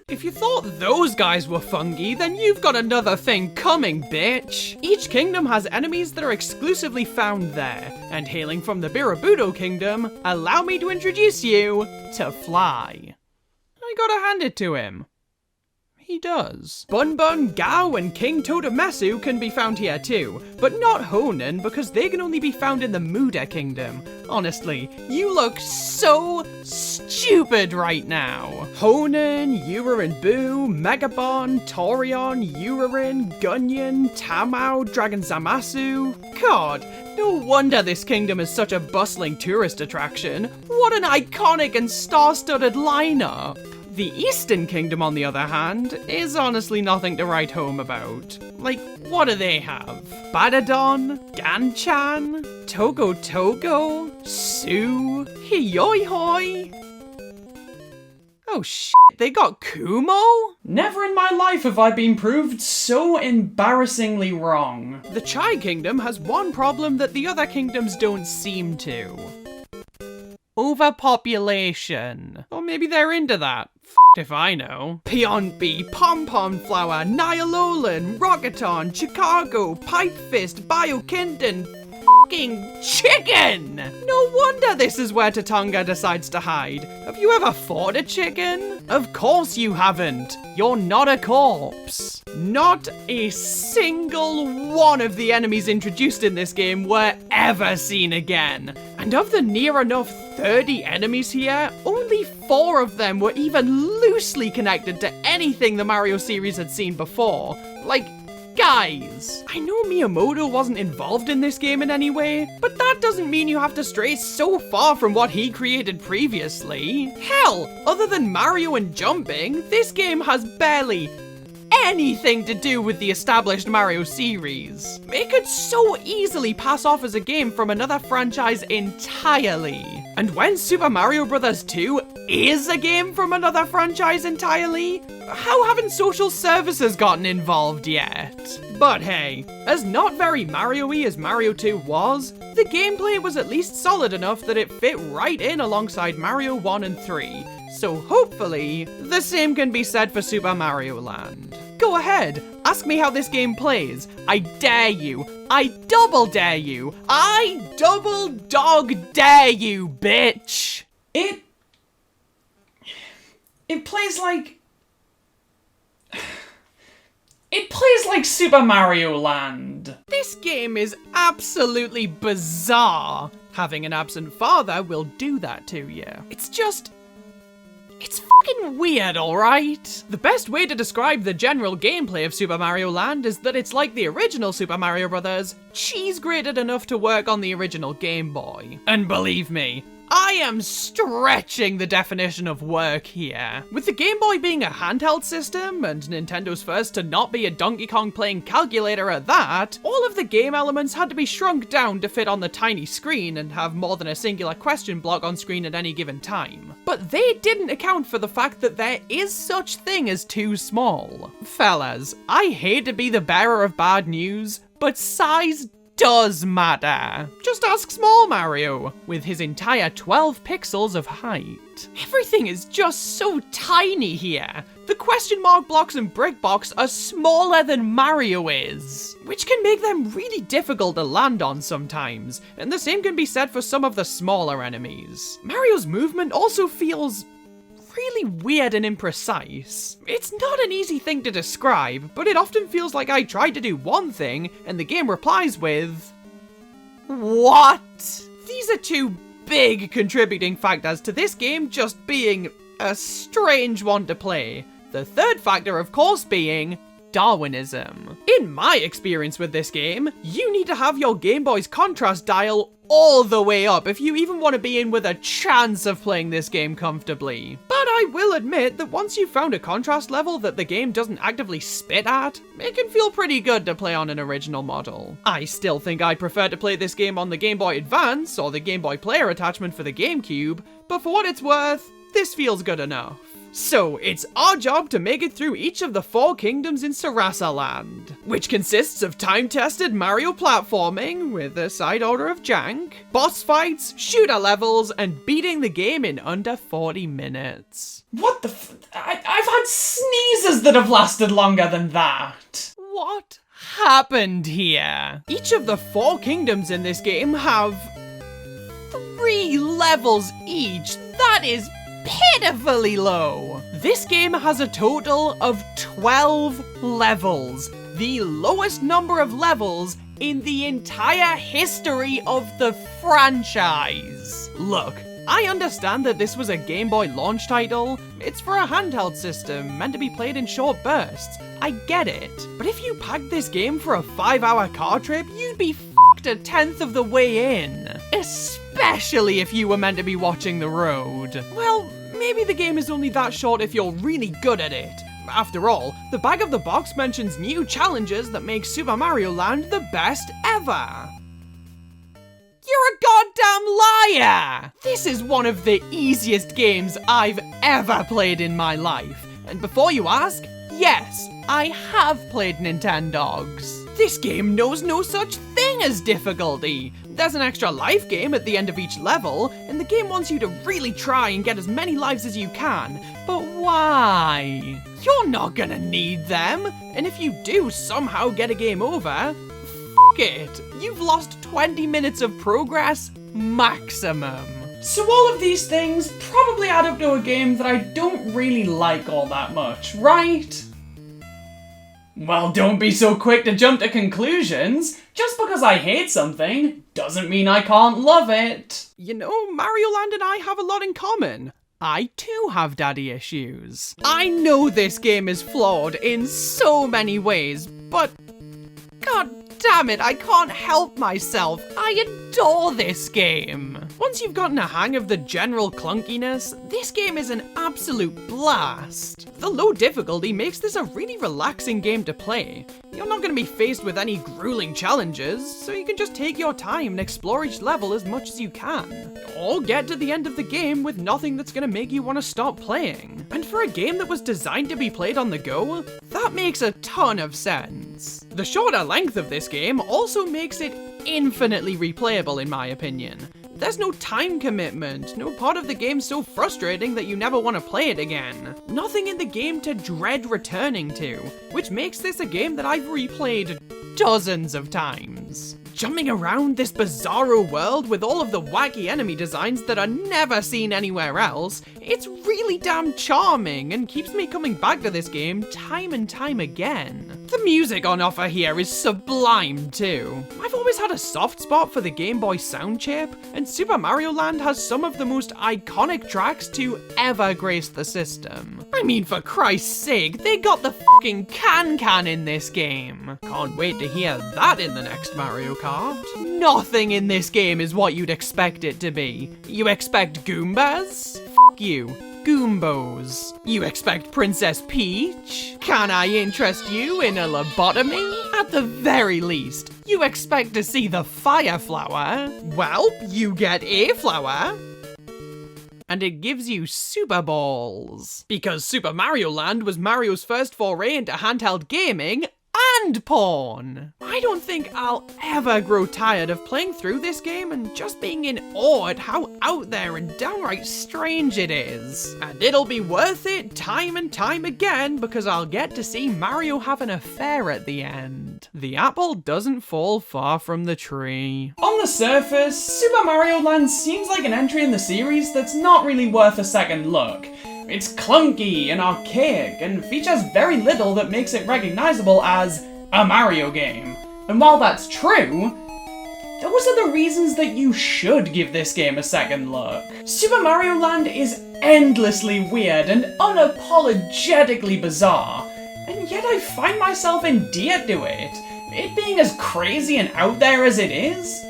Speaker 2: If you thought those guys were fungi, then you've got another thing coming, bitch! Each kingdom has enemies that are exclusively found there, and hailing from the Birabuto kingdom, allow me to introduce you to Fly. I gotta hand it to him. He does. Bun Bun, Gao, and King Totemesu can be found here too, but not Honan because they can only be found in the Muda Kingdom. Honestly, you look so stupid right now. Honan, Uririn Boo, Megabon, Torion, Uririn, Gunyan, Tamao, Dragon Zamasu. God, no wonder this kingdom is such a bustling tourist attraction. What an iconic and star-studded lineup. The Eastern Kingdom, on the other hand, is honestly nothing to write home about. Like, what do they have? Badadon? Ganchan? Togo Togo? Su? Hiyoi Hoi? Oh shit, they got Kumo?
Speaker 1: Never in my life have I been proved so embarrassingly wrong.
Speaker 2: The Chai Kingdom has one problem that the other kingdoms don't seem to. Overpopulation. Or maybe they're into that. If I know. Pionbi, Pom-Pom Flower, Nyalolan, Rockaton, Chicago, Pipe Fist, Biokinton, fucking chicken! No wonder this is where Tatonga decides to hide. Have you ever fought a chicken? Of course you haven't. You're not a corpse. Not a single one of the enemies introduced in this game were ever seen again. And of the near enough 30 enemies here, only 4 of them were even loosely connected to anything the Mario series had seen before. Like, guys, I know Miyamoto wasn't involved in this game in any way, but that doesn't mean you have to stray so far from what he created previously. Hell, other than Mario and jumping, this game has barely anything to do with the established Mario series. It could so easily pass off as a game from another franchise entirely. And when Super Mario Bros. 2 is a game from another franchise entirely, how haven't social services gotten involved yet? But hey, as not very Mario-y as Mario 2 was, the gameplay was at least solid enough that it fit right in alongside Mario 1 and 3. So hopefully, the same can be said for Super Mario Land. Go ahead, ask me how this game plays. I dare you. I double dare you. I double dog dare you, bitch.
Speaker 1: It plays like... It plays like Super Mario Land.
Speaker 2: This game is absolutely bizarre. Having an absent father will do that to you. It's fucking weird, alright? The best way to describe the general gameplay of Super Mario Land is that it's like the original Super Mario Bros., cheese grated enough to work on the original Game Boy. And believe me, I am stretching the definition of work here. With the Game Boy being a handheld system, and Nintendo's first to not be a Donkey Kong playing calculator at that, all of the game elements had to be shrunk down to fit on the tiny screen and have more than a singular question block on screen at any given time. But they didn't account for the fact that there is such thing as too small. Fellas, I hate to be the bearer of bad news, but size does matter. Just ask Small Mario, with his entire 12 pixels of height. Everything is just so tiny here. The question mark blocks and brick box are smaller than Mario is, which can make them really difficult to land on sometimes, and the same can be said for some of the smaller enemies. Mario's movement also feels really weird and imprecise. It's not an easy thing to describe, but it often feels like I tried to do one thing, and the game replies with... what? These are 2 big contributing factors to this game just being a strange one to play. The third factor, of course, being Darwinism. In my experience with this game, you need to have your Game Boy's contrast dial all the way up if you even want to be in with a chance of playing this game comfortably. But I will admit that once you've found a contrast level that the game doesn't actively spit at, it can feel pretty good to play on an original model. I still think I'd prefer to play this game on the Game Boy Advance or the Game Boy Player attachment for the GameCube, but for what it's worth, this feels good enough. So, it's our job to make it through each of the 4 kingdoms in Sarasa Land, which consists of time-tested Mario platforming with a side order of jank, boss fights, shooter levels, and beating the game in under 40 minutes.
Speaker 1: What the I've had sneezes that have lasted longer than that.
Speaker 2: What happened here? Each of the 4 kingdoms in this game have 3 levels each. That is pitifully low. This game has a total of 12 levels, the lowest number of levels in the entire history of the franchise. Look, I understand that this was a Game Boy launch title. It's for a handheld system, meant to be played in short bursts. I get it. But if you packed this game for a 5-hour car trip, you'd be f***ed a 10th of the way in. Especially if you were meant to be watching the road. Well, maybe the game is only that short if you're really good at it. After all, the back of the box mentions new challenges that make Super Mario Land the best ever. You're a goddamn liar! This is one of the easiest games I've ever played in my life. And before you ask, yes, I have played Nintendogs. This game knows no such thing as difficulty. There's an extra life game at the end of each level, and the game wants you to really try and get as many lives as you can. But why? You're not gonna need them, and if you do somehow get a game over, f*** it. You've lost 20 minutes of progress maximum.
Speaker 1: So all of these things probably add up to a game that I don't really like all that much, right? Well, don't be so quick to jump to conclusions. Just because I hate something doesn't mean I can't love it.
Speaker 2: You know, Mario Land and I have a lot in common. I too have daddy issues. I know this game is flawed in so many ways, but god damn it, I can't help myself. I adore this game. Once you've gotten a hang of the general clunkiness, this game is an absolute blast. The low difficulty makes this a really relaxing game to play. You're not going to be faced with any grueling challenges, so you can just take your time and explore each level as much as you can. Or get to the end of the game with nothing that's going to make you want to stop playing. And for a game that was designed to be played on the go, that makes a ton of sense. The shorter length of this game also makes it infinitely replayable in my opinion. There's no time commitment, no part of the game so frustrating that you never want to play it again. Nothing in the game to dread returning to, which makes this a game that I've replayed dozens of times. Jumping around this bizarro world with all of the wacky enemy designs that are never seen anywhere else, it's really damn charming and keeps me coming back to this game time and time again. The music on offer here is sublime too. I've always had a soft spot for the Game Boy sound chip, and Super Mario Land has some of the most iconic tracks to ever grace the system. I mean, for Christ's sake, they got the fucking can in this game. Can't wait to hear that in the next Mario Kart. Nothing in this game is what you'd expect it to be. You expect Goombas? F*** you. Goombos. You expect Princess Peach? Can I interest you in a lobotomy? At the very least, you expect to see the Fire Flower? Well, you get a flower. And it gives you Super Balls. Because Super Mario Land was Mario's first foray into handheld gaming and porn. I don't think I'll ever grow tired of playing through this game and just being in awe at how out there and downright strange it is. And it'll be worth it time and time again because I'll get to see Mario have an affair at the end. The apple doesn't fall far from the tree.
Speaker 1: On the surface, Super Mario Land seems like an entry in the series that's not really worth a second look. It's clunky and archaic and features very little that makes it recognizable as a Mario game. And while that's true, those are the reasons that you should give this game a second look. Super Mario Land is endlessly weird and unapologetically bizarre, and yet I find myself endeared to it. It being as crazy and out there as it is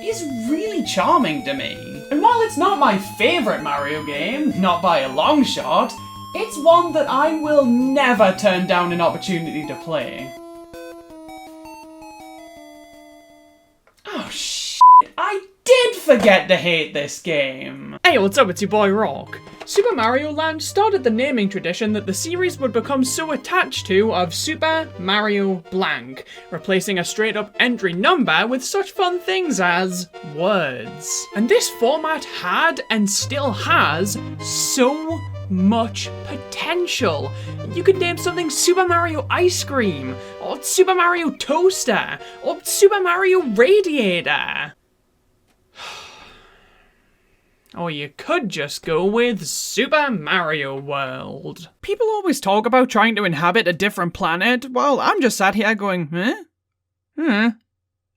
Speaker 1: really charming to me. And while it's not my favorite Mario game, not by a long shot, it's one that I will never turn down an opportunity to play. Oh shit, I did forget to hate this game.
Speaker 4: Hey, what's up, it's your boy Rawk. Super Mario Land started the naming tradition that the series would become so attached to of Super Mario Blank, replacing a straight up entry number with such fun things as words. And this format had and still has so much potential. You could name something Super Mario Ice Cream, or Super Mario Toaster, or Super Mario Radiator. Or you could just go with Super Mario World.
Speaker 2: People always talk about trying to inhabit a different planet, while I'm just sat here going, By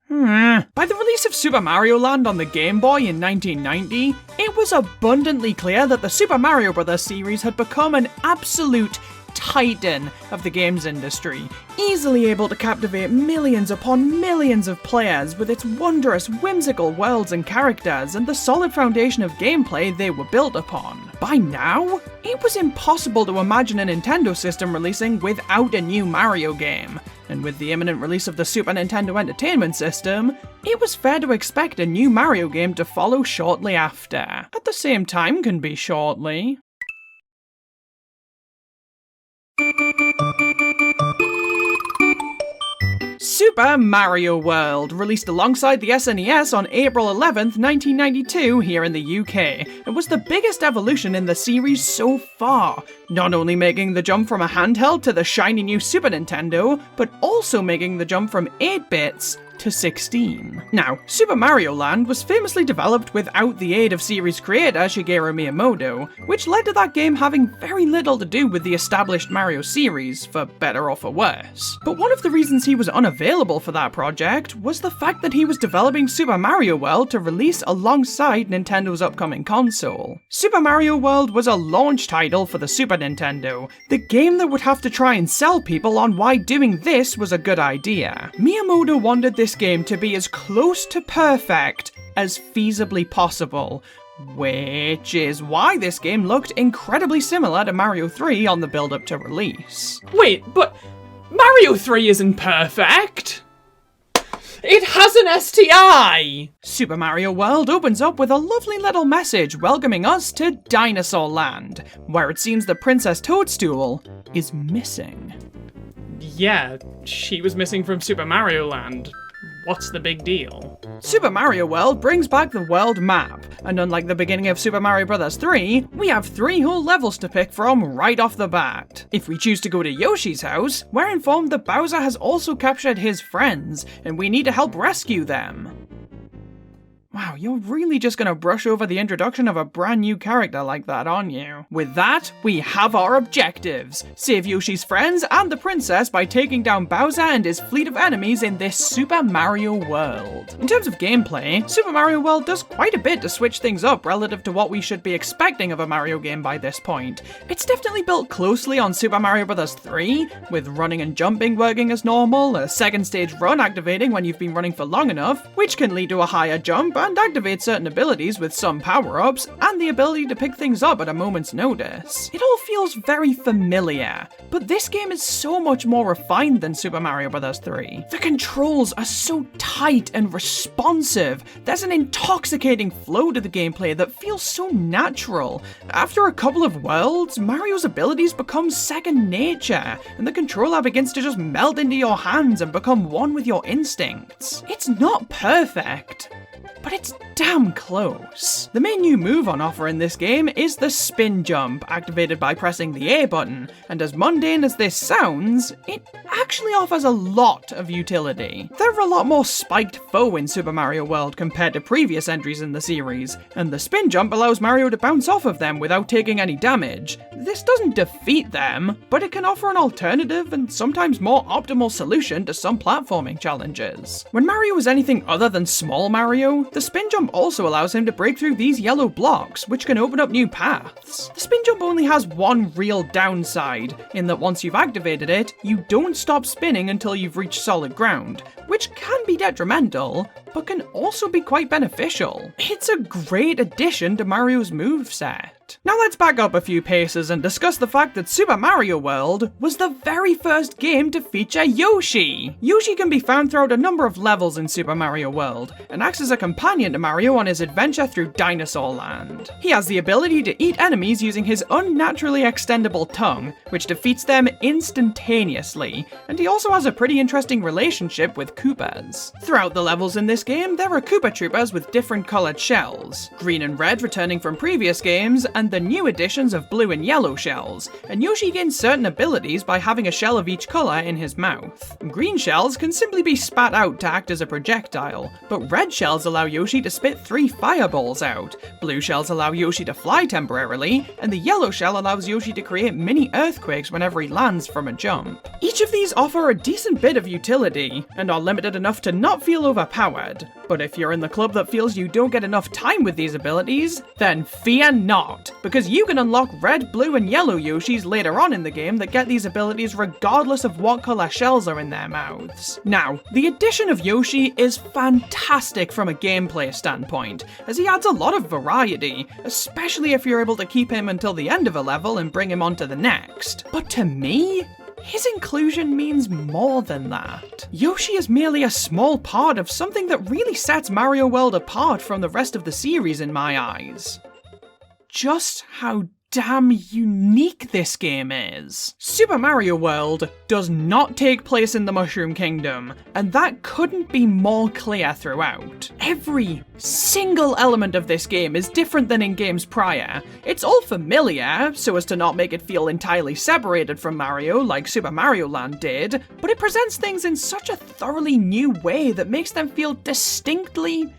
Speaker 2: the release of Super Mario Land on the Game Boy in 1990, it was abundantly clear that the Super Mario Bros. Series had become an absolute titan of the games industry, easily able to captivate millions upon millions of players with its wondrous, whimsical worlds and characters and the solid foundation of gameplay they were built upon. By now, it was impossible to imagine a Nintendo system releasing without a new Mario game. And with the imminent release of the Super Nintendo Entertainment System, it was fair to expect a new Mario game to follow shortly after. At the same time can be shortly. Super Mario World, released alongside the SNES on April 11th, 1992 here in the UK, and was the biggest evolution in the series so far, not only making the jump from a handheld to the shiny new Super Nintendo, but also making the jump from 8 bits to 16. Now, Super Mario Land was famously developed without the aid of series creator Shigeru Miyamoto, which led to that game having very little to do with the established Mario series, for better or for worse. But one of the reasons he was unavailable for that project was the fact that he was developing Super Mario World to release alongside Nintendo's upcoming console. Super Mario World was a launch title for the Super Nintendo, the game that would have to try and sell people on why doing this was a good idea. Miyamoto wanted this game to be as close to perfect as feasibly possible, which is why this game looked incredibly similar to Mario 3 on the build-up to release.
Speaker 4: Wait, but Mario 3 isn't perfect! It has an STI!
Speaker 2: Super Mario World opens up with a lovely little message welcoming us to Dinosaur Land, where it seems the Princess Toadstool is missing.
Speaker 4: Yeah, she was missing from Super Mario Land. What's the big deal?
Speaker 2: Super Mario World brings back the world map, and unlike the beginning of Super Mario Bros. 3, we have 3 whole levels to pick from right off the bat. If we choose to go to Yoshi's house, we're informed that Bowser has also captured his friends, and we need to help rescue them. Wow, you're really just gonna brush over the introduction of a brand new character like that, aren't you? With that, we have our objectives. Save Yoshi's friends and the princess by taking down Bowser and his fleet of enemies in this Super Mario World. In terms of gameplay, Super Mario World does quite a bit to switch things up relative to what we should be expecting of a Mario game by this point. It's definitely built closely on Super Mario Bros. 3, with running and jumping working as normal, a second stage run activating when you've been running for long enough, which can lead to a higher jump and activate certain abilities with some power-ups, and the ability to pick things up at a moment's notice. It all feels very familiar, but this game is so much more refined than Super Mario Bros. 3. The controls are so tight and responsive. There's an intoxicating flow to the gameplay that feels so natural. After a couple of worlds, Mario's abilities become second nature, and the controller begins to just melt into your hands and become one with your instincts. It's not perfect, but it's damn close. The main new move on offer in this game is the spin jump, activated by pressing the A button, and as mundane as this sounds, it actually offers a lot of utility. There are a lot more spiked foe in Super Mario World compared to previous entries in the series, and the spin jump allows Mario to bounce off of them without taking any damage. This doesn't defeat them, but it can offer an alternative and sometimes more optimal solution to some platforming challenges. When Mario is anything other than small Mario, the spin jump also allows him to break through these yellow blocks, which can open up new paths. The spin jump only has one real downside, in that once you've activated it, you don't stop spinning until you've reached solid ground, which can be detrimental, but can also be quite beneficial. It's a great addition to Mario's moveset. Now let's back up a few paces and discuss the fact that Super Mario World was the very first game to feature Yoshi. Yoshi can be found throughout a number of levels in Super Mario World, and acts as a companion to Mario on his adventure through Dinosaur Land. He has the ability to eat enemies using his unnaturally extendable tongue, which defeats them instantaneously, and he also has a pretty interesting relationship with Koopas. Throughout the levels in this game, there are Koopa Troopers with different coloured shells, green and red returning from previous games, and the new additions of blue and yellow shells, and Yoshi gains certain abilities by having a shell of each colour in his mouth. Green shells can simply be spat out to act as a projectile, but red shells allow Yoshi to spit 3 fireballs out, blue shells allow Yoshi to fly temporarily, and the yellow shell allows Yoshi to create mini earthquakes whenever he lands from a jump. Each of these offer a decent bit of utility, and are limited enough to not feel overpowered, but if you're in the club that feels you don't get enough time with these abilities, then fear not. out, because you can unlock red, blue, and yellow Yoshis later on in the game that get these abilities regardless of what colour shells are in their mouths. Now, the addition of Yoshi is fantastic from a gameplay standpoint, as he adds a lot of variety, especially if you're able to keep him until the end of a level and bring him on to the next. But to me, his inclusion means more than that. Yoshi is merely a small part of something that really sets Mario World apart from the rest of the series in my eyes. Just how damn unique this game is. Super Mario World does not take place in the Mushroom Kingdom, and that couldn't be more clear throughout. Every single element of this game is different than in games prior. It's all familiar, so as to not make it feel entirely separated from Mario like Super Mario Land did, but it presents things in such a thoroughly new way that makes them feel distinctly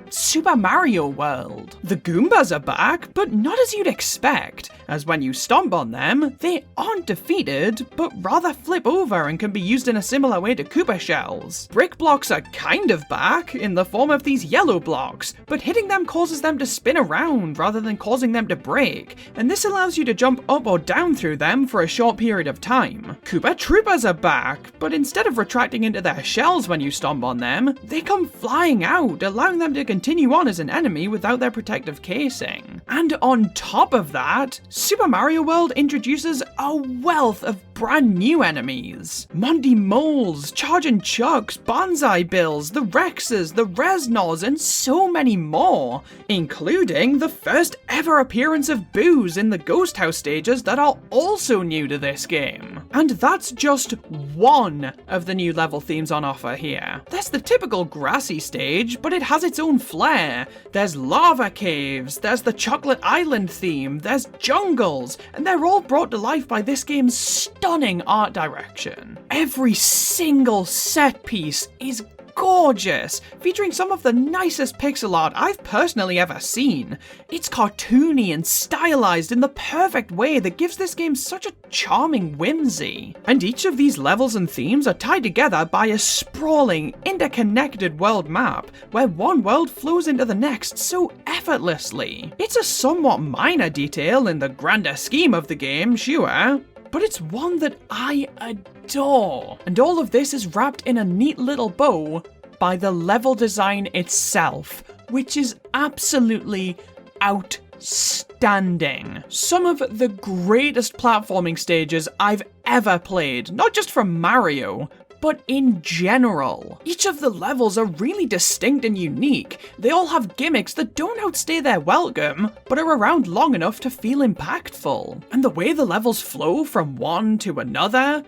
Speaker 2: Super Mario World. The Goombas are back, but not as you'd expect, as when you stomp on them, they aren't defeated, but rather flip over and can be used in a similar way to Koopa shells. Brick blocks are kind of back, in the form of these yellow blocks, but hitting them causes them to spin around rather than causing them to break, and this allows you to jump up or down through them for a short period of time. Koopa Troopers are back, but instead of retracting into their shells when you stomp on them, they come flying out, allowing them to continue on as an enemy without their protective casing. And on top of that, Super Mario World introduces a wealth of brand new enemies. Monty Moles, Chargin' Chucks, Banzai Bills, the Rexes, the Resnors, and so many more, including the first ever appearance of Boos in the Ghost House stages that are also new to this game. And that's just one of the new level themes on offer here. There's the typical grassy stage, but it has its own flair. There's lava caves, there's the Chocolate Island theme, there's jungles, and they're all brought to life by this game's stunning art direction. Every single set piece is gorgeous, featuring some of the nicest pixel art I've personally ever seen. It's cartoony and stylized in the perfect way that gives this game such a charming whimsy. And each of these levels and themes are tied together by a sprawling, interconnected world map, where one world flows into the next so effortlessly. It's a somewhat minor detail in the grander scheme of the game, sure, but it's one that I adore. And all of this is wrapped in a neat little bow by the level design itself, which is absolutely outstanding. Some of the greatest platforming stages I've ever played, not just from Mario, but in general. Each of the levels are really distinct and unique. They all have gimmicks that don't outstay their welcome, but are around long enough to feel impactful. And the way the levels flow from one to another,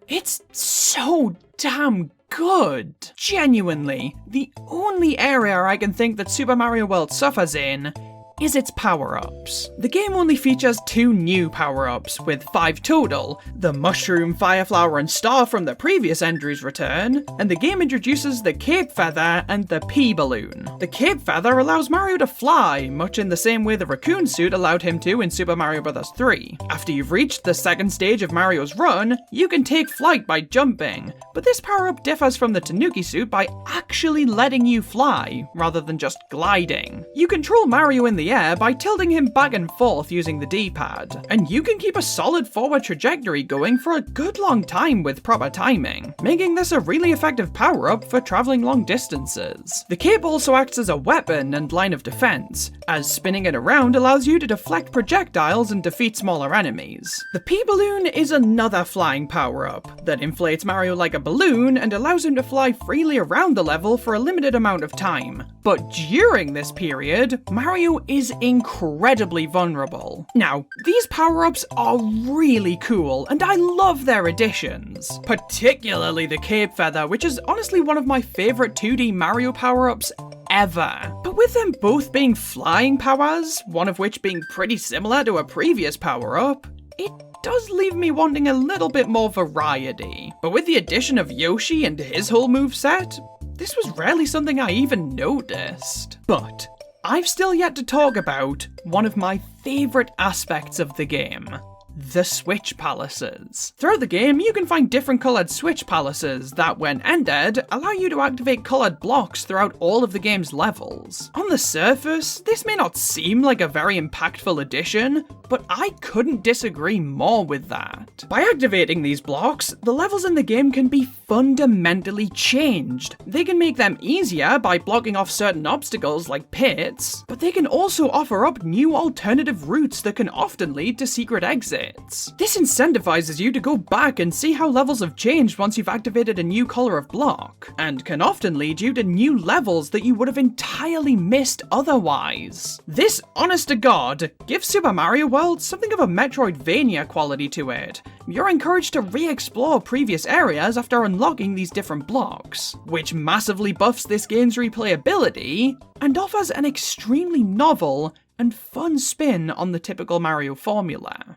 Speaker 2: it's so damn good. Genuinely, the only area I can think that Super Mario World suffers in is its power-ups. The game only features 2 new power-ups, with 5 total. The Mushroom, Fire Flower, and Star from the previous entries return, and the game introduces the Cape Feather and the Pea Balloon. The Cape Feather allows Mario to fly, much in the same way the Raccoon Suit allowed him to in Super Mario Bros. 3. After you've reached the second stage of Mario's run, you can take flight by jumping, but this power-up differs from the Tanuki Suit by actually letting you fly, rather than just gliding. You control Mario in the air by tilting him back and forth using the D-pad, and you can keep a solid forward trajectory going for a good long time with proper timing, making this a really effective power-up for traveling long distances. The cape also acts as a weapon and line of defense, as spinning it around allows you to deflect projectiles and defeat smaller enemies. The Pea Balloon is another flying power-up that inflates Mario like a balloon and allows him to fly freely around the level for a limited amount of time. But during this period, Mario is incredibly vulnerable. Now, these power-ups are really cool, and I love their additions. Particularly the Cape Feather, which is honestly one of my favorite 2D Mario power-ups ever. But with them both being flying powers, one of which being pretty similar to a previous power-up, it does leave me wanting a little bit more variety. But with the addition of Yoshi and his whole moveset, this was rarely something I even noticed. But I've still yet to talk about one of my favourite aspects of the game. the switch palaces. Throughout the game, you can find different coloured switch palaces that, when ended, allow you to activate coloured blocks throughout all of the game's levels. On the surface, this may not seem like a very impactful addition, but I couldn't disagree more with that. By activating these blocks, the levels in the game can be fundamentally changed. They can make them easier by blocking off certain obstacles like pits, but they can also offer up new alternative routes that can often lead to secret exits. This incentivizes you to go back and see how levels have changed once you've activated a new color of block, and can often lead you to new levels that you would have entirely missed otherwise. This, honest to God, gives Super Mario World something of a Metroidvania quality to it. You're encouraged to re-explore previous areas after unlocking these different blocks, which massively buffs this game's replayability and offers an extremely novel and fun spin on the typical Mario formula.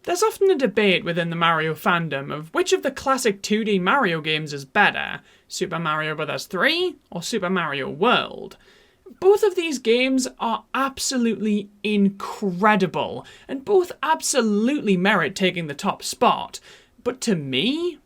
Speaker 4: There's often a debate within the Mario fandom of which of the classic 2D Mario games is better, Super Mario Bros. 3 or Super Mario World. Both of these games are absolutely incredible, and both absolutely merit taking the top spot. But to me,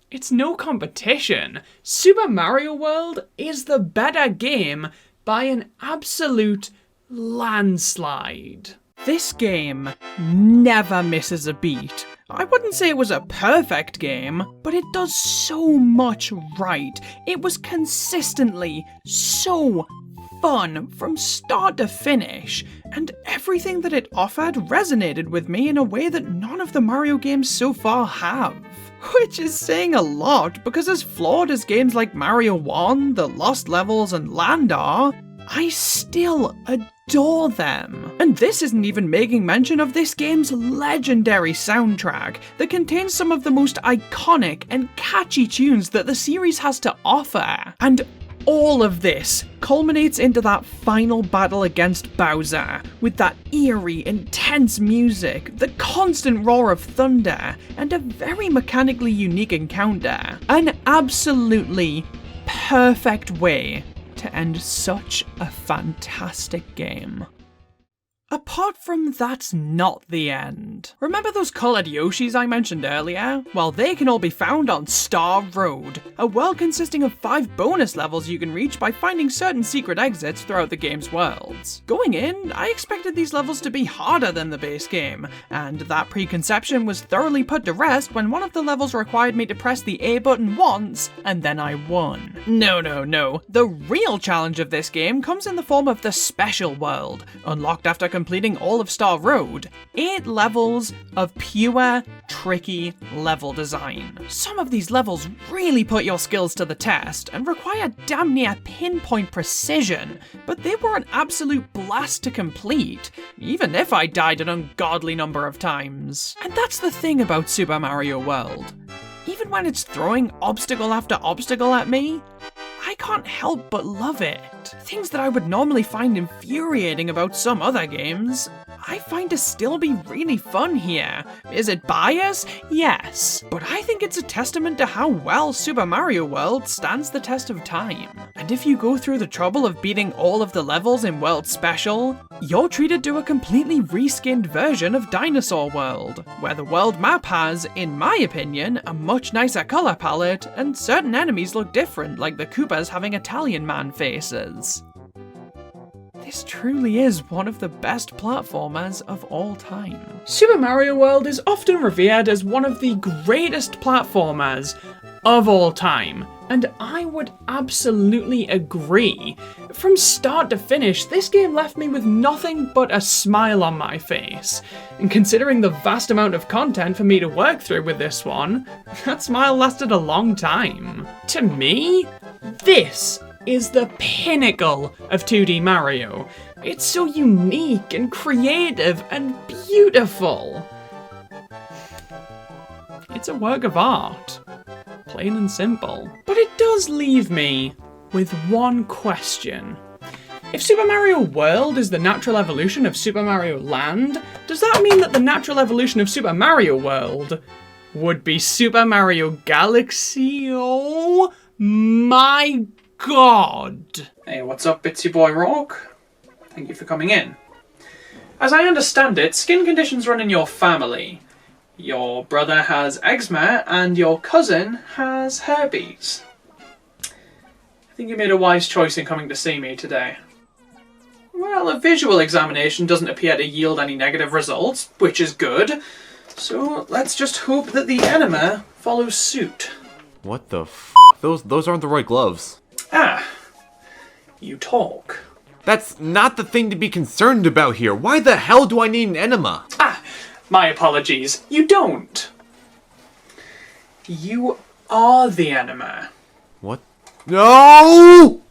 Speaker 4: it's no competition. Super Mario World is the better game by an absolute landslide.
Speaker 2: This game never misses a beat. I wouldn't say it was a perfect game, but it does so much right. It was consistently so fun from start to finish, and everything that it offered resonated with me in a way that none of the Mario games so far have. Which is saying a lot, because as flawed as games like Mario 1, The Lost Levels, and Land are, I still adore them. And this isn't even making mention of this game's legendary soundtrack that contains some of the most iconic and catchy tunes that the series has to offer. And all of this culminates into that final battle against Bowser, with that eerie, intense music, the constant roar of thunder, and a very mechanically unique encounter. An absolutely perfect way to end such a fantastic game. Apart from that's not the end. Remember those coloured Yoshis I mentioned earlier? Well, they can all be found on Star Road, a world consisting of 5 bonus levels you can reach by finding certain secret exits throughout the game's worlds. Going in, I expected these levels to be harder than the base game, and that preconception was thoroughly put to rest when one of the levels required me to press the A button once, and then I won. No. The real challenge of this game comes in the form of the Special World, unlocked after completing all of Star Road. 8 levels of pure, tricky level design. Some of these levels really put your skills to the test and require damn near pinpoint precision, but they were an absolute blast to complete, even if I died an ungodly number of times. And that's the thing about Super Mario World. Even when it's throwing obstacle after obstacle at me, I can't help but love it. Things that I would normally find infuriating about some other games, I find to still be really fun here. Is it bias? Yes. But I think it's a testament to how well Super Mario World stands the test of time. And if you go through the trouble of beating all of the levels in World Special, you're treated to a completely reskinned version of Dinosaur World, where the world map has, in my opinion, a much nicer colour palette, and certain enemies look different, like the Koopas having Italian man faces. This truly is one of the best platformers of all time.
Speaker 4: Super Mario World is often revered as one of the greatest platformers of all time, and I would absolutely agree. From start to finish, this game left me with nothing but a smile on my face. And considering the vast amount of content for me to work through with this one, that smile lasted a long time. To me, this is the pinnacle of 2D Mario. It's so unique and creative and beautiful. It's a work of art, plain and simple. But it does leave me with one question. If Super Mario World is the natural evolution of Super Mario Land, does that mean that the natural evolution of Super Mario World would be Super Mario Galaxy? Oh my God!
Speaker 1: Hey, what's up? It's your boy Rawk. Thank you for coming in.
Speaker 4: As I understand it, skin conditions run in your family. Your brother has eczema and your cousin has herpes. I think you made a wise choice in coming to see me today. Well, a visual examination doesn't appear to yield any negative results, which is good. So let's just hope that the enema follows suit.
Speaker 5: What the f***? Those aren't the right gloves.
Speaker 4: Ah, you talk.
Speaker 5: That's not the thing to be concerned about here. Why the hell do I need an enema?
Speaker 4: Ah, my apologies. You don't. You are the enema.
Speaker 5: What? No!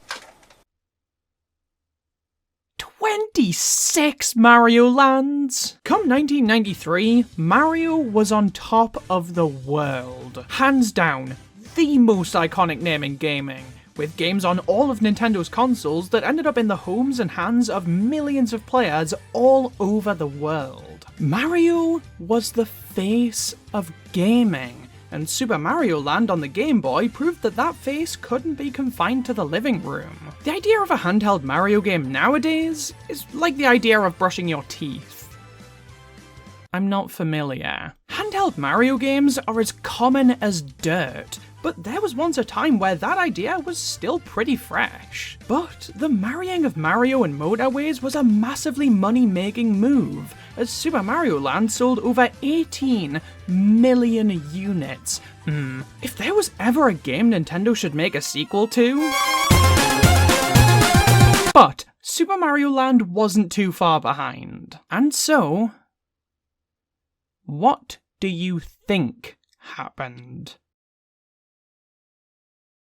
Speaker 2: 26 Mario Lands! Come 1993, Mario was on top of the world. Hands down, the most iconic name in gaming, with games on all of Nintendo's consoles that ended up in the homes and hands of millions of players all over the world. Mario was the face of gaming, and Super Mario Land on the Game Boy proved that that face couldn't be confined to the living room. The idea of a handheld Mario game nowadays is like the idea of brushing your teeth. I'm not familiar. Handheld Mario games are as common as dirt, but there was once a time where that idea was still pretty fresh. But the marrying of Mario and motorways was a massively money-making move, as Super Mario Land sold over 18 million units. If there was ever a game Nintendo should make a sequel to... But Super Mario Land wasn't too far behind. And so... what do you think happened?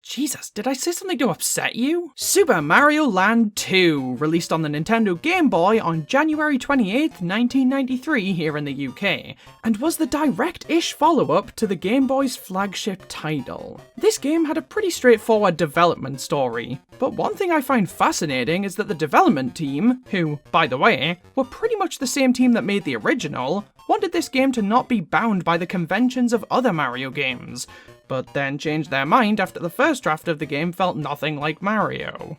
Speaker 2: Jesus, did I say something to upset you? Super Mario Land 2, released on the Nintendo Game Boy on January 28th, 1993 here in the UK, and was the direct-ish follow-up to the Game Boy's flagship title. This game had a pretty straightforward development story, but one thing I find fascinating is that the development team, who, by the way, were pretty much the same team that made the original, wanted this game to not be bound by the conventions of other Mario games, but then changed their mind after the first draft of the game felt nothing like Mario.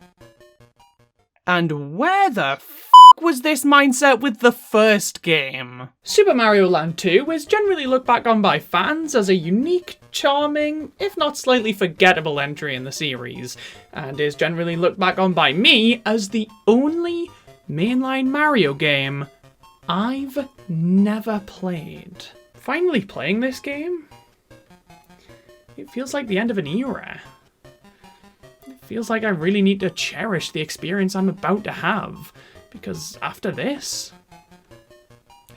Speaker 2: And where the f*** was this mindset with the first game?
Speaker 4: Super Mario Land 2 is generally looked back on by fans as a unique, charming, if not slightly forgettable entry in the series, and is generally looked back on by me as the only mainline Mario game I've never played. Finally playing this game? It feels like the end of an era. It feels like I really need to cherish the experience I'm about to have, because after this,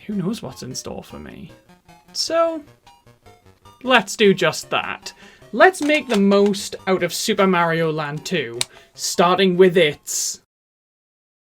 Speaker 4: who knows what's in store for me. So, let's do just that. Let's make the most out of Super Mario Land 2, starting with its...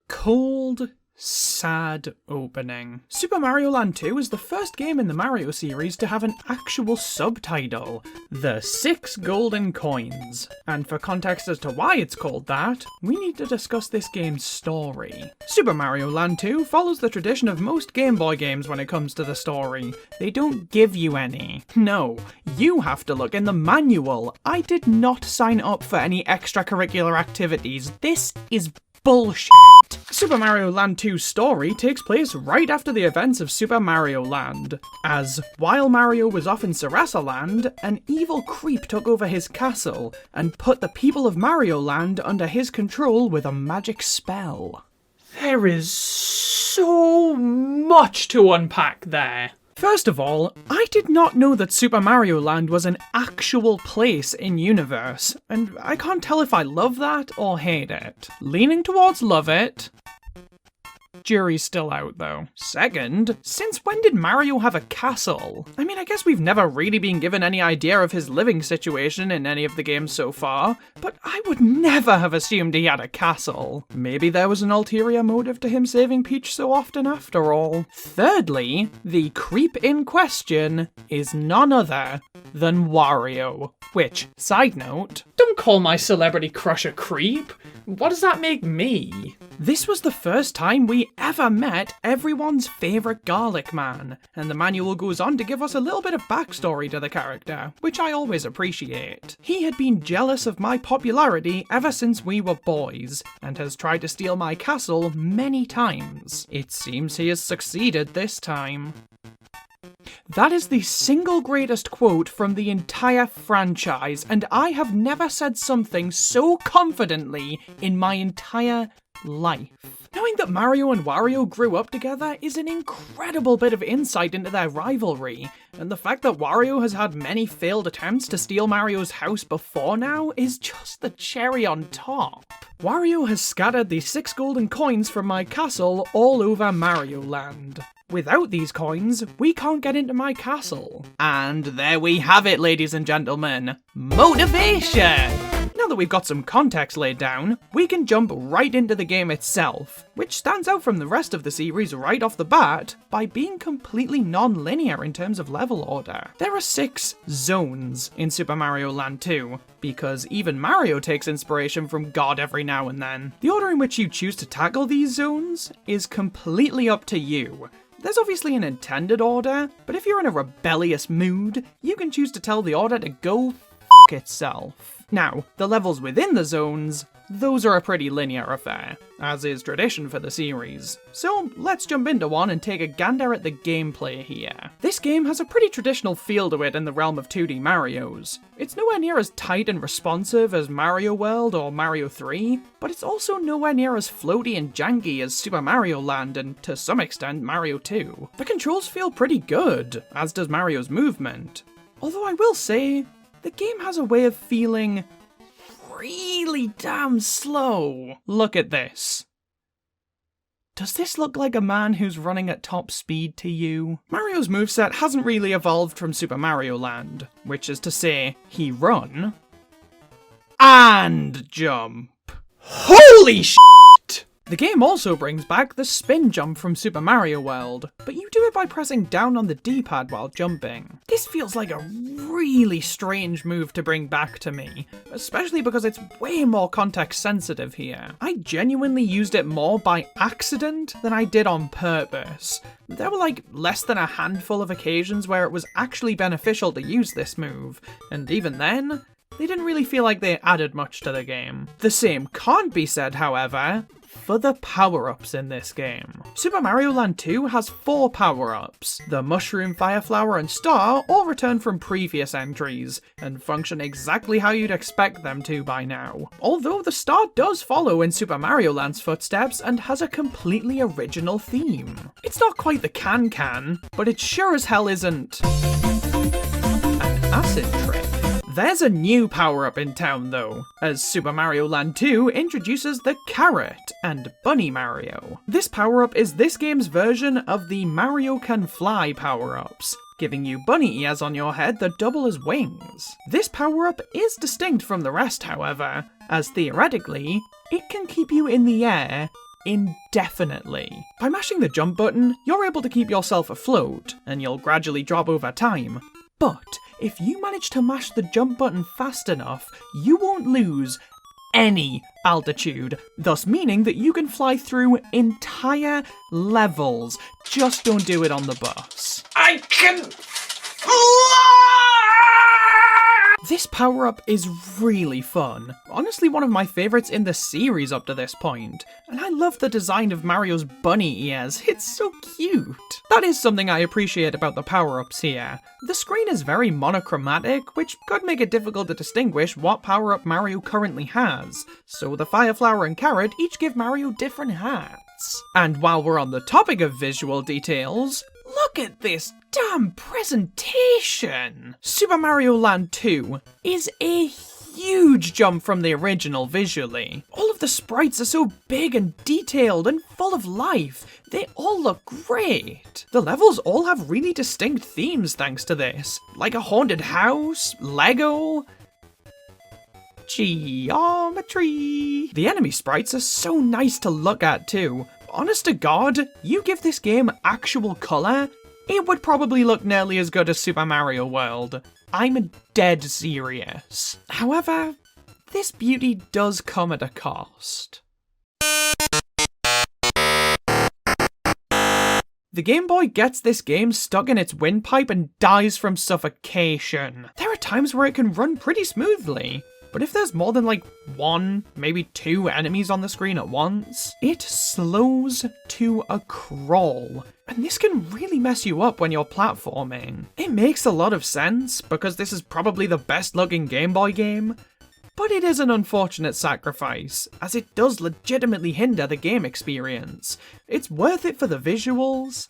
Speaker 2: cold, sad opening. Super Mario Land 2 is the first game in the Mario series to have an actual subtitle, The 6 Golden Coins. And for context as to why it's called that, we need to discuss this game's story. Super Mario Land 2 follows the tradition of most Game Boy games when it comes to the story. They don't give you any. No, you have to look in the manual. I did not sign up for any extracurricular activities. This is bullshit. Super Mario Land 2's story takes place right after the events of Super Mario Land, as while Mario was off in Sarasa Land, an evil creep took over his castle and put the people of Mario Land under his control with a magic spell.
Speaker 4: There is so much to unpack there.
Speaker 2: First of all, I did not know that Super Mario Land was an actual place in universe, and I can't tell if I love that or hate it. Leaning towards love it. Jury's still out though. Second, since when did Mario have a castle? I mean, I guess we've never really been given any idea of his living situation in any of the games so far, but I would never have assumed he had a castle. Maybe there was an ulterior motive to him saving Peach so often after all. Thirdly, the creep in question is none other than Wario. Which, side note,
Speaker 4: Don't call my celebrity crush a creep. What does that make me?
Speaker 2: This was the first time we ever met everyone's favourite garlic man, and the manual goes on to give us a little bit of backstory to the character, which I always appreciate. He had been jealous of my popularity ever since we were boys, and has tried to steal my castle many times. It seems he has succeeded this time. That is the single greatest quote from the entire franchise, and I have never said something so confidently in my entire life. Knowing that Mario and Wario grew up together is an incredible bit of insight into their rivalry, and the fact that Wario has had many failed attempts to steal Mario's house before now is just the cherry on top. Wario has scattered the 6 golden coins from my castle all over Mario Land. Without these coins, we can't get into my castle. And there we have it, ladies and gentlemen. Motivation! Now that we've got some context laid down, we can jump right into the game itself, which stands out from the rest of the series right off the bat by being completely non-linear in terms of level order. There are 6 zones in Super Mario Land 2, because even Mario takes inspiration from God every now and then. The order in which you choose to tackle these zones is completely up to you. There's obviously an intended order, but if you're in a rebellious mood, you can choose to tell the order to go f*** itself. Now, the levels within the zones, those are a pretty linear affair, as is tradition for the series. So let's jump into one and take a gander at the gameplay here. This game has a pretty traditional feel to it in the realm of 2D Marios. It's nowhere near as tight and responsive as Mario World or Mario 3, but it's also nowhere near as floaty and janky as Super Mario Land and, to some extent, Mario 2. The controls feel pretty good, as does Mario's movement. Although I will say, the game has a way of feeling really damn slow. Look at this. Does this look like a man who's running at top speed to you? Mario's moveset hasn't really evolved from Super Mario Land, which is to say, he run and jump. Holy shit! The game also brings back the spin jump from Super Mario World, but you do it by pressing down on the D-pad while jumping. This feels like a really strange move to bring back to me, especially because it's way more context sensitive here. I genuinely used it more by accident than I did on purpose. There were like less than a handful of occasions where it was actually beneficial to use this move, and even then, they didn't really feel like they added much to the game. The same can't be said, however, for the power-ups in this game. Super Mario Land 2 has 4 power-ups. The Mushroom, Fire Flower, and Star all return from previous entries, and function exactly how you'd expect them to by now. Although the Star does follow in Super Mario Land's footsteps and has a completely original theme. It's not quite the can-can, but it sure as hell isn't an acid trip. There's a new power-up in town though, as Super Mario Land 2 introduces the Carrot and Bunny Mario. This power-up is this game's version of the Mario Can Fly power-ups, giving you bunny ears on your head that double as wings. This power-up is distinct from the rest, however, as theoretically, it can keep you in the air indefinitely. By mashing the jump button, you're able to keep yourself afloat, and you'll gradually drop over time. But if you manage to mash the jump button fast enough, you won't lose any altitude, thus meaning that you can fly through entire levels. Just don't do it on the bus. I can fly! This power-up is really fun. Honestly, one of my favourites in the series up to this point. And I love the design of Mario's bunny ears. It's so cute. That is something I appreciate about the power-ups here. The screen is very monochromatic, which could make it difficult to distinguish what power-up Mario currently has. So the Fire Flower and Carrot each give Mario different hats. And while we're on the topic of visual details, look at this damn presentation! Super Mario Land 2 is a huge jump from the original visually. All of the sprites are so big and detailed and full of life. They all look great. The levels all have really distinct themes thanks to this, like a haunted house, Lego, geometry. The enemy sprites are so nice to look at too. Honest to God, you give this game actual colour, it would probably look nearly as good as Super Mario World. I'm dead serious. However, this beauty does come at a cost. The Game Boy gets this game stuck in its windpipe and dies from suffocation. There are times where it can run pretty smoothly, but if there's more than like 1, maybe 2 enemies on the screen at once, it slows to a crawl. And this can really mess you up when you're platforming. It makes a lot of sense, because this is probably the best looking Game Boy game, but it is an unfortunate sacrifice, as it does legitimately hinder the game experience. It's worth it for the visuals,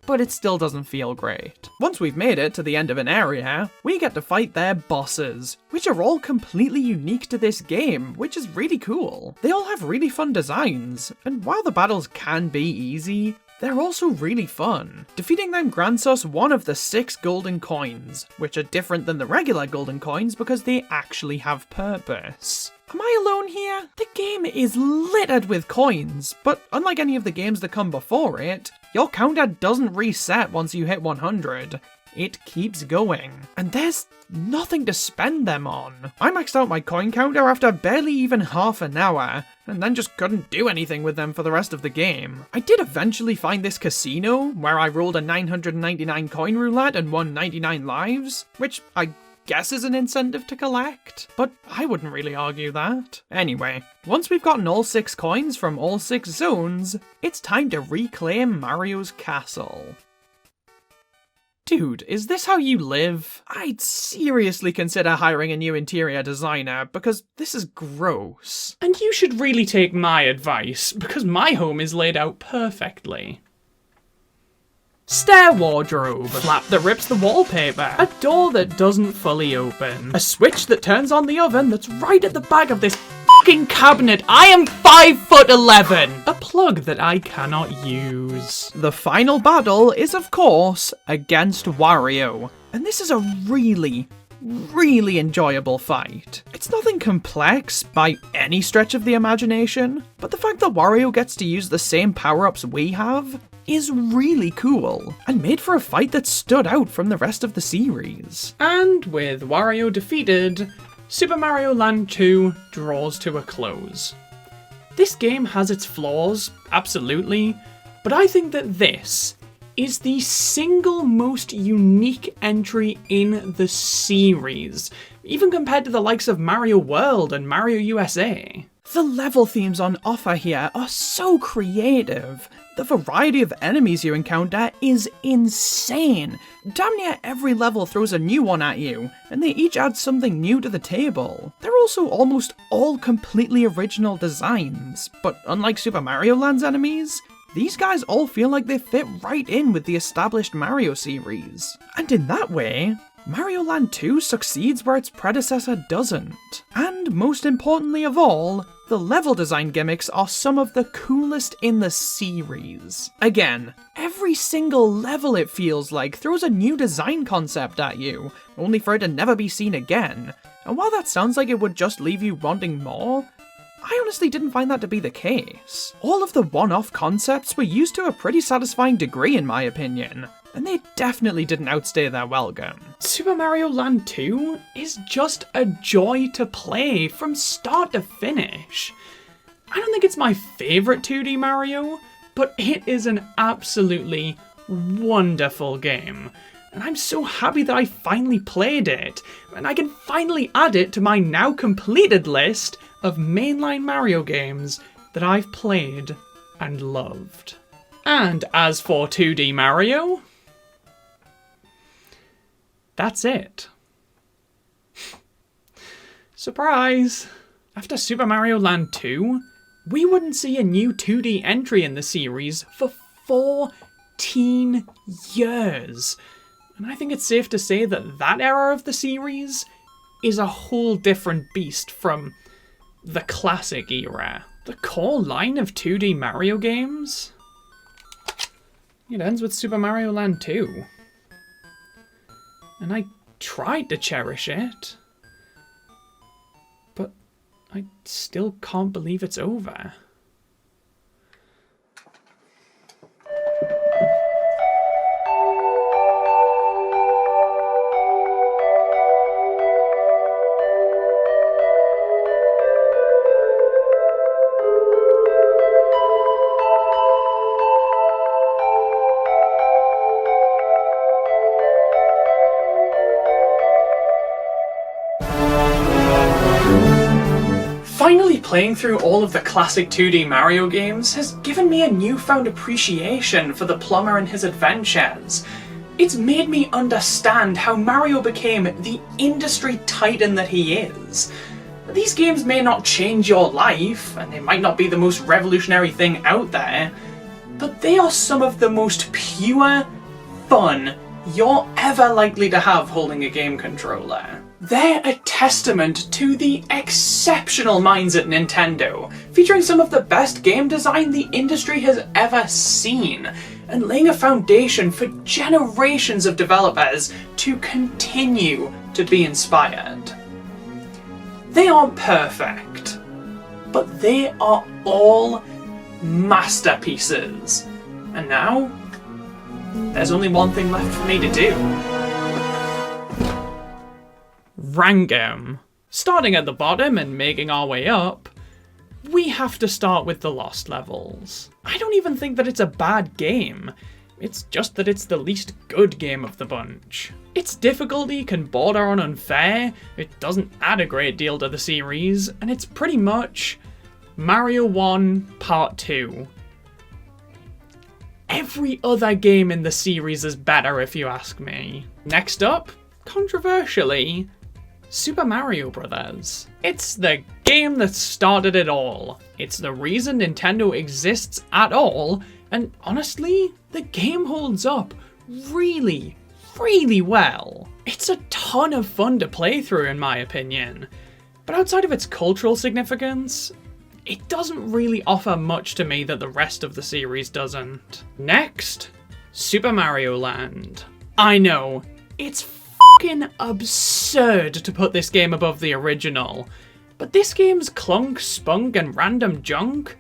Speaker 2: but it still doesn't feel great. Once we've made it to the end of an area, we get to fight their bosses, which are all completely unique to this game, which is really cool. They all have really fun designs, and while the battles can be easy, they're also really fun. Defeating them grants us one of the 6 golden coins, which are different than the regular golden coins because they actually have purpose. Am I alone here? The game is littered with coins, but unlike any of the games that come before it, your counter doesn't reset once you hit 100. It keeps going, and there's nothing to spend them on. I maxed out my coin counter after barely even half an hour, and then just couldn't do anything with them for the rest of the game. I did eventually find this casino, where I rolled a 999 coin roulette and won 99 lives, which I guess is an incentive to collect, but I wouldn't really argue that. Anyway, once we've gotten all 6 coins from all 6 zones, it's time to reclaim Mario's castle. Dude, is this how you live? I'd seriously consider hiring a new interior designer, because this is gross.
Speaker 4: And you should really take my advice, because my home is laid out perfectly. Stair wardrobe, flap that rips the wallpaper, a door that doesn't fully open, a switch that turns on the oven that's right at the back of this fucking cabinet. I am 5'11", a plug that I cannot use.
Speaker 2: The final battle is, of course, against Wario, and this is a really enjoyable fight. It's nothing complex by any stretch of the imagination, but the fact that Wario gets to use the same power-ups we have is really cool, and made for a fight that stood out from the rest of the series.
Speaker 4: And with Wario defeated, Super Mario Land 2 draws to a close. This game has its flaws, absolutely, but I think that this is the single most unique entry in the series, even compared to the likes of Mario World and Mario USA.
Speaker 2: The level themes on offer here are so creative. The variety of enemies you encounter is insane. Damn near every level throws a new one at you, and they each add something new to the table. They're also almost all completely original designs, but unlike Super Mario Land's enemies, these guys all feel like they fit right in with the established Mario series. And in that way, Mario Land 2 succeeds where its predecessor doesn't. And most importantly of all, the level design gimmicks are some of the coolest in the series. Again, every single level, it feels like, throws a new design concept at you, only for it to never be seen again. And while that sounds like it would just leave you wanting more, I honestly didn't find that to be the case. All of the one-off concepts were used to a pretty satisfying degree in my opinion, and they definitely didn't outstay their welcome.
Speaker 4: Super Mario Land 2 is just a joy to play from start to finish. I don't think it's my favourite 2D Mario, but it is an absolutely wonderful game. And I'm so happy that I finally played it, and I can finally add it to my now completed list of mainline Mario games that I've played and loved. And as for 2D Mario, that's it. Surprise! After Super Mario Land 2, we wouldn't see a new 2D entry in the series for 14 years. And I think it's safe to say that that era of the series is a whole different beast from the classic era. The core line of 2D Mario games, it ends with Super Mario Land 2. And I tried to cherish it, but I still can't believe it's over.
Speaker 1: Playing through all of the classic 2D Mario games has given me a newfound appreciation for the plumber and his adventures. It's made me understand how Mario became the industry titan that he is. These games may not change your life, and they might not be the most revolutionary thing out there, but they are some of the most pure fun you're ever likely to have holding a game controller. They're a testament to the exceptional minds at Nintendo, featuring some of the best game design the industry has ever seen, and laying a foundation for generations of developers to continue to be inspired. They aren't perfect, but they are all masterpieces. And now, there's only one thing left for me to do.
Speaker 4: Rank 'em. Starting at the bottom and making our way up, we have to start with the Lost levels. I don't even think that it's a bad game. It's just that it's the least good game of the bunch. Its difficulty can border on unfair, it doesn't add a great deal to the series, and it's pretty much Mario 1 Part 2. Every other game in the series is better if you ask me. Next up, controversially, Super Mario Bros. It's the game that started it all. It's the reason Nintendo exists at all, and honestly, the game holds up really, really well. It's a ton of fun to play through in my opinion, but outside of its cultural significance, it doesn't really offer much to me that the rest of the series doesn't. Next, Super Mario Land. I know, it's fucking absurd to put this game above the original, but this game's clunk, spunk, and random junk,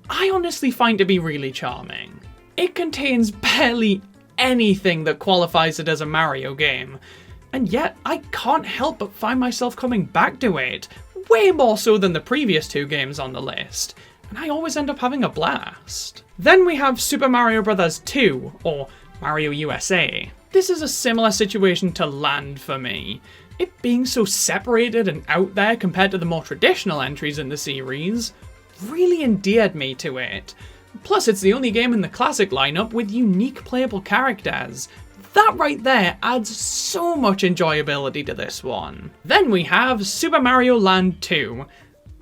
Speaker 4: I honestly find to be really charming. It contains barely anything that qualifies it as a Mario game, and yet I can't help but find myself coming back to it, way more so than the previous two games on the list, and I always end up having a blast. Then we have Super Mario Bros. 2, or Mario USA. This is a similar situation to Land for me. It being so separated and out there compared to the more traditional entries in the series really endeared me to it. Plus, it's the only game in the classic lineup with unique playable characters. That right there adds so much enjoyability to this one. Then we have Super Mario Land 2.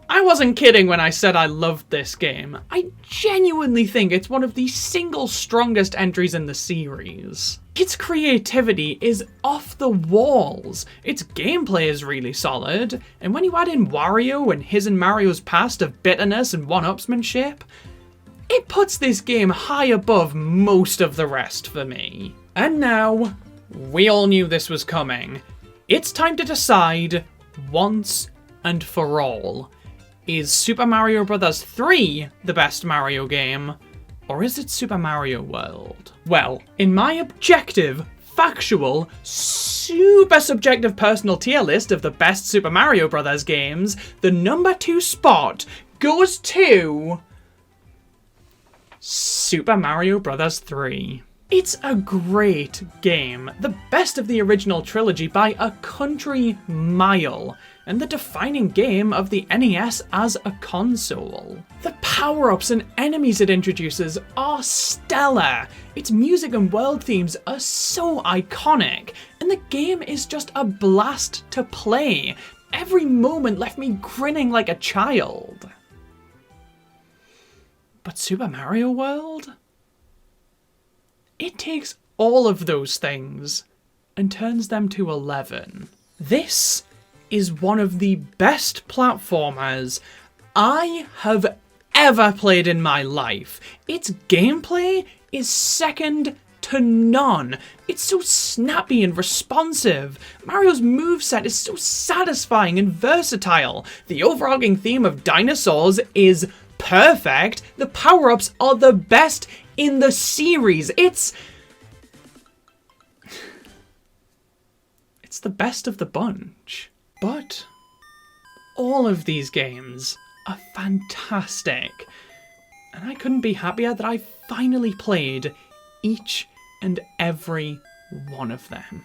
Speaker 4: I wasn't kidding when I said I loved this game. I genuinely think it's one of the single strongest entries in the series. Its creativity is off the walls, its gameplay is really solid, and when you add in Wario and his and Mario's past of bitterness and one-upsmanship, it puts this game high above most of the rest for me. And now, we all knew this was coming. It's time to decide, once and for all. Is Super Mario Bros. 3 the best Mario game, or is it Super Mario World? Well, in my objective, factual, super subjective personal tier list of the best Super Mario Bros. Games, the number 2 spot goes to Super Mario Bros. 3. It's a great game, the best of the original trilogy by a country mile, and the defining game of the NES as a console. The power-ups and enemies it introduces are stellar, its music and world themes are so iconic, and the game is just a blast to play. Every moment left me grinning like a child. But Super Mario World? It takes all of those things and turns them to 11. This is one of the best platformers I have ever played in my life. Its gameplay is second to none. It's so snappy and responsive. Mario's moveset is so satisfying and versatile. The overarching theme of dinosaurs is perfect. The power-ups are the best in the series. It's the best of the bunch. But all of these games are fantastic, and I couldn't be happier that I finally played each and every one of them.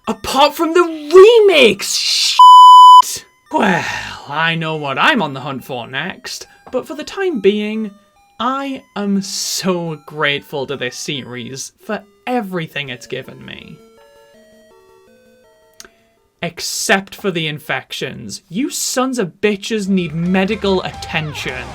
Speaker 4: Apart from the remakes! Shit! Well, I know what I'm on the hunt for next, but for the time being, I am so grateful to this series for everything it's given me. Except for the infections. You sons of bitches need medical attention.